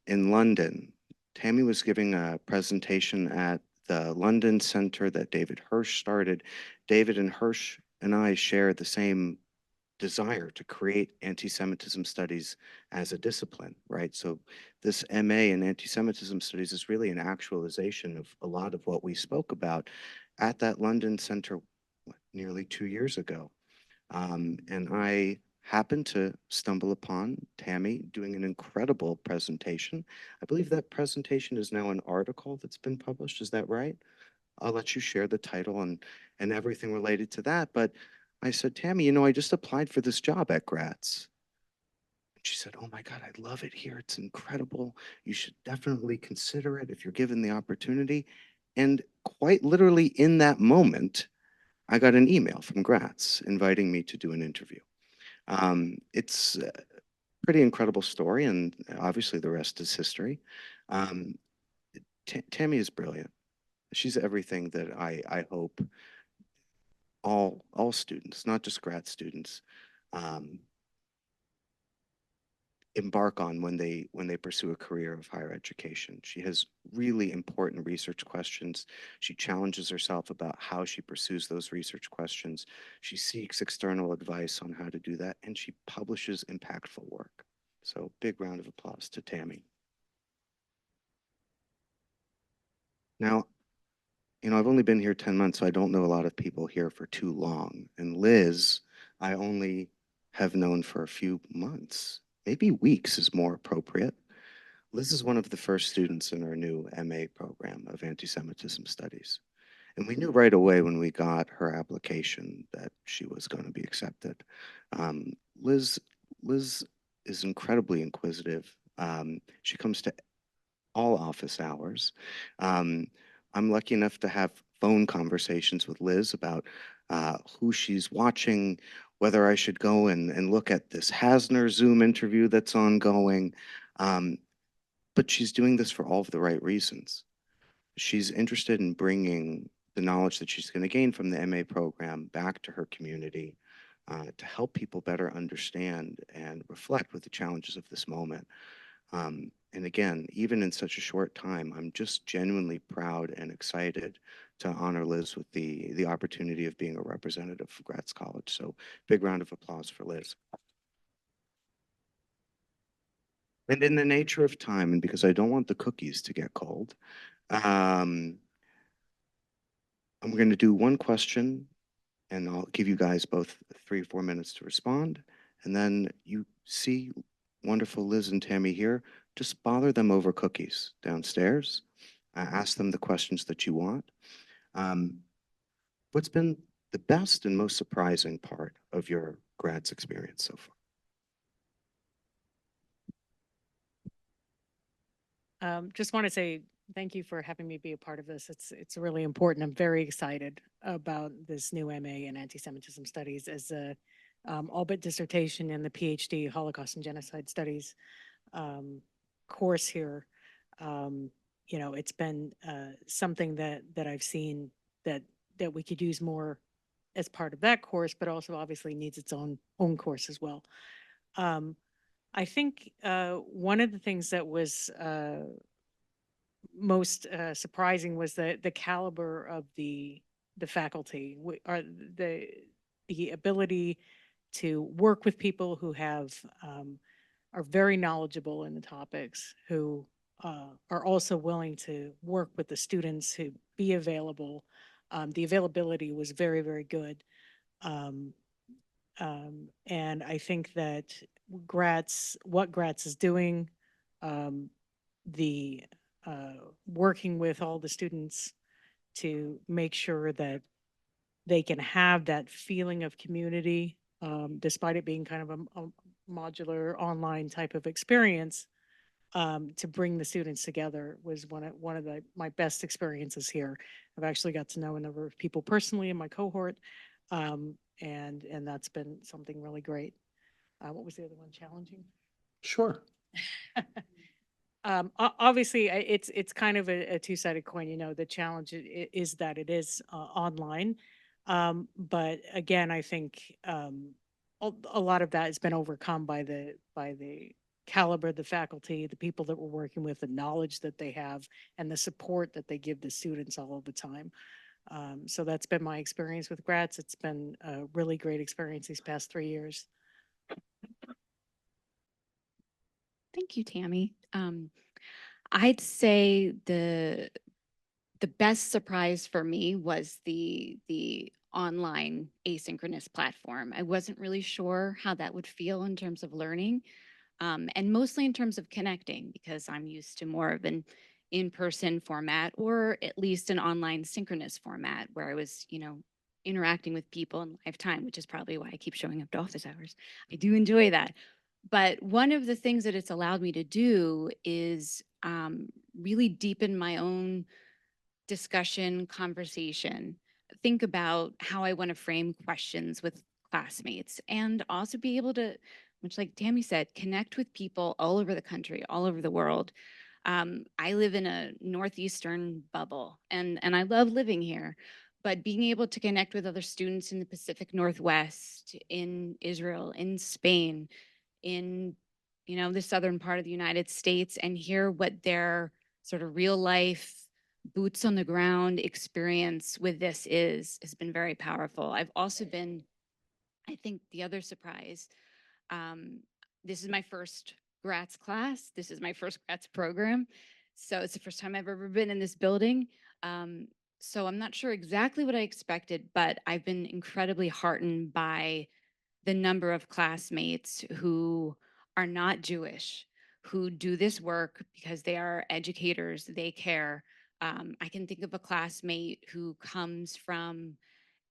[SPEAKER 1] in London. Tammy was giving a presentation at the London Center that David Hirsch started. David and Hirsch and I share the same desire to create anti-Semitism studies as a discipline, right? So this MA in anti-Semitism studies is really an actualization of a lot of what we spoke about at that London Center nearly 2 years ago. And I happened to stumble upon Tammy doing an incredible presentation. I believe that presentation is now an article that's been published. Is that right? I'll let you share the title and everything related to that. But I said, Tammy, you know, I just applied for this job at Gratz. And she said, oh my God, I love it here. It's incredible. You should definitely consider it if you're given the opportunity. And quite literally in that moment, I got an email from Gratz inviting me to do an interview. It's a pretty incredible story, and obviously the rest is history. Tammy is brilliant. She's everything that I hope all students, not just grad students, embark on when they pursue a career of higher education. She has really important research questions. She challenges herself about how she pursues those research questions. She seeks external advice on how to do that, and she publishes impactful work. So big round of applause to Tammy. Now, you know, I've only been here 10 months, so I don't know a lot of people here for too long. And Liz, I only have known for a few months. Maybe weeks is more appropriate. Liz is one of the first students in our new MA program of anti-Semitism studies. And we knew right away when we got her application that she was going to be accepted. Liz is incredibly inquisitive. She comes to all office hours. I'm lucky enough to have phone conversations with Liz about who she's watching, whether I should go and look at this Hasner Zoom interview that's ongoing. But she's doing this for all of the right reasons. She's interested in bringing the knowledge that she's going to gain from the MA program back to her community to help people better understand and reflect with the challenges of this moment. And again, even in such a short time, I'm just genuinely proud and excited to honor Liz with the opportunity of being a representative for Gratz College. So big round of applause for Liz. And in the nature of time, and because I don't want the cookies to get cold, I'm going to do one question, and I'll give you guys both 3 or 4 minutes to respond. And then you see wonderful Liz and Tammy here, just bother them over cookies downstairs. Ask them the questions that you want. What's been the best and most surprising part of your Gratz experience so far?
[SPEAKER 8] Just want to say thank you for having me be a part of this. It's really important. I'm very excited about this new MA in anti-Semitism studies as a all-but dissertation in the PhD Holocaust and Genocide Studies course here. You know, it's been something that I've seen that we could use more as part of that course, but also obviously needs its own course as well. I think one of the things that was most surprising was the caliber of the faculty, or the ability to work with people who have are very knowledgeable in the topics, who are also willing to work with the students, who be available. The availability was very, very good. And I think that what Gratz is doing, the working with all the students to make sure that they can have that feeling of community, despite it being kind of a modular online type of experience, to bring the students together was one of my best experiences here. I've actually got to know a number of people personally in my cohort, and that's been something really great. What was the other one? Challenging?
[SPEAKER 3] Sure.
[SPEAKER 8] Obviously, it's kind of a two-sided coin. You know, the challenge is that it is online, but again, I think a lot of that has been overcome by the caliber, the faculty, the people that we're working with, the knowledge that they have, and the support that they give the students all of the time. So that's been my experience with Gratz. It's been a really great experience these past 3 years.
[SPEAKER 9] Thank you, Tammy. I'd say the best surprise for me was the online asynchronous platform. I wasn't really sure how that would feel in terms of learning, and mostly in terms of connecting, because I'm used to more of an in-person format, or at least an online synchronous format where I was, interacting with people in live time, which is probably why I keep showing up to office hours. I do enjoy that. But one of the things that it's allowed me to do is really deepen my own discussion, conversation, think about how I want to frame questions with classmates, and also be able to, much like Tammy said, connect with people all over the country, all over the world. I live in a Northeastern bubble, and I love living here, but being able to connect with other students in the Pacific Northwest, in Israel, in Spain, in the southern part of the United States, and hear what their sort of real life boots on the ground experience with this has been very powerful. I've also been, I think the other surprise, this is my first Gratz class. This is my first Gratz program. So it's the first time I've ever been in this building. So I'm not sure exactly what I expected, but I've been incredibly heartened by the number of classmates who are not Jewish, who do this work because they are educators, they care. I can think of a classmate who comes from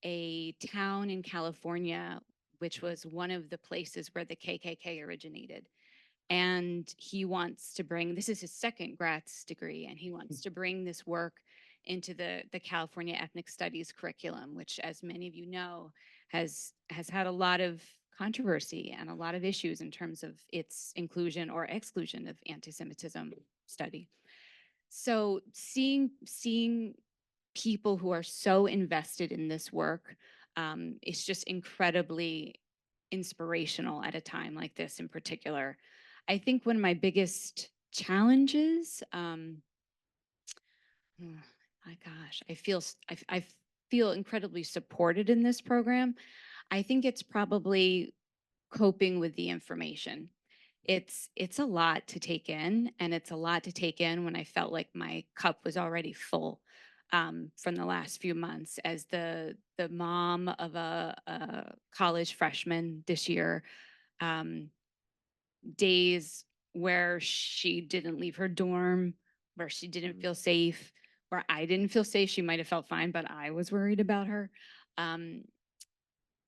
[SPEAKER 9] a town in California, which was one of the places where the KKK originated. And he wants to bring, this is his second Gratz degree, and he wants to bring this work into the California Ethnic Studies curriculum, which, as many of you know, has had a lot of controversy and a lot of issues in terms of its inclusion or exclusion of anti-Semitism study. So seeing people who are so invested in this work is just incredibly inspirational at a time like this in particular. I think one of my biggest challenges, my gosh, I feel incredibly supported in this program. I think it's probably coping with the information. It's a lot to take in, and it's a lot to take in when I felt like my cup was already full from the last few months as the mom of a college freshman this year. Days where she didn't leave her dorm, where she didn't feel safe, where I didn't feel safe. She might have felt fine, but I was worried about her.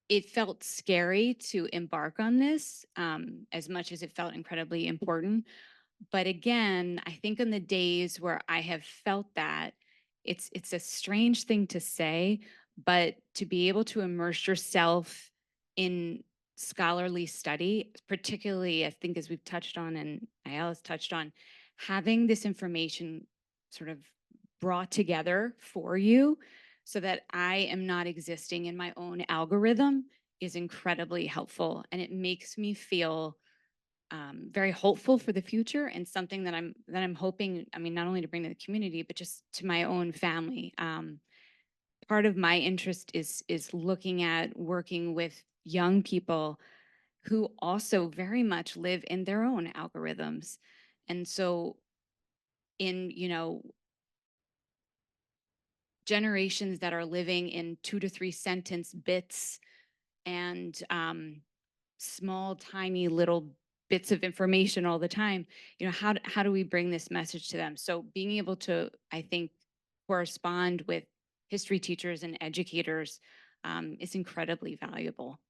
[SPEAKER 9] It felt scary to embark on this as much as it felt incredibly important. But again, I think on the days where I have felt that, it's a strange thing to say, but to be able to immerse yourself in scholarly study, particularly I think as we've touched on and Ayala has touched on, having this information sort of brought together for you so that I am not existing in my own algorithm is incredibly helpful. And it makes me feel very hopeful for the future, and something that I'm hoping, I mean, not only to bring to the community, but just to my own family. Part of my interest is looking at working with young people who also very much live in their own algorithms. And so in, generations that are living in 2 to 3 sentence bits and small, tiny little bits of information all the time, how do we bring this message to them? So being able to, I think, correspond with history teachers and educators is incredibly valuable.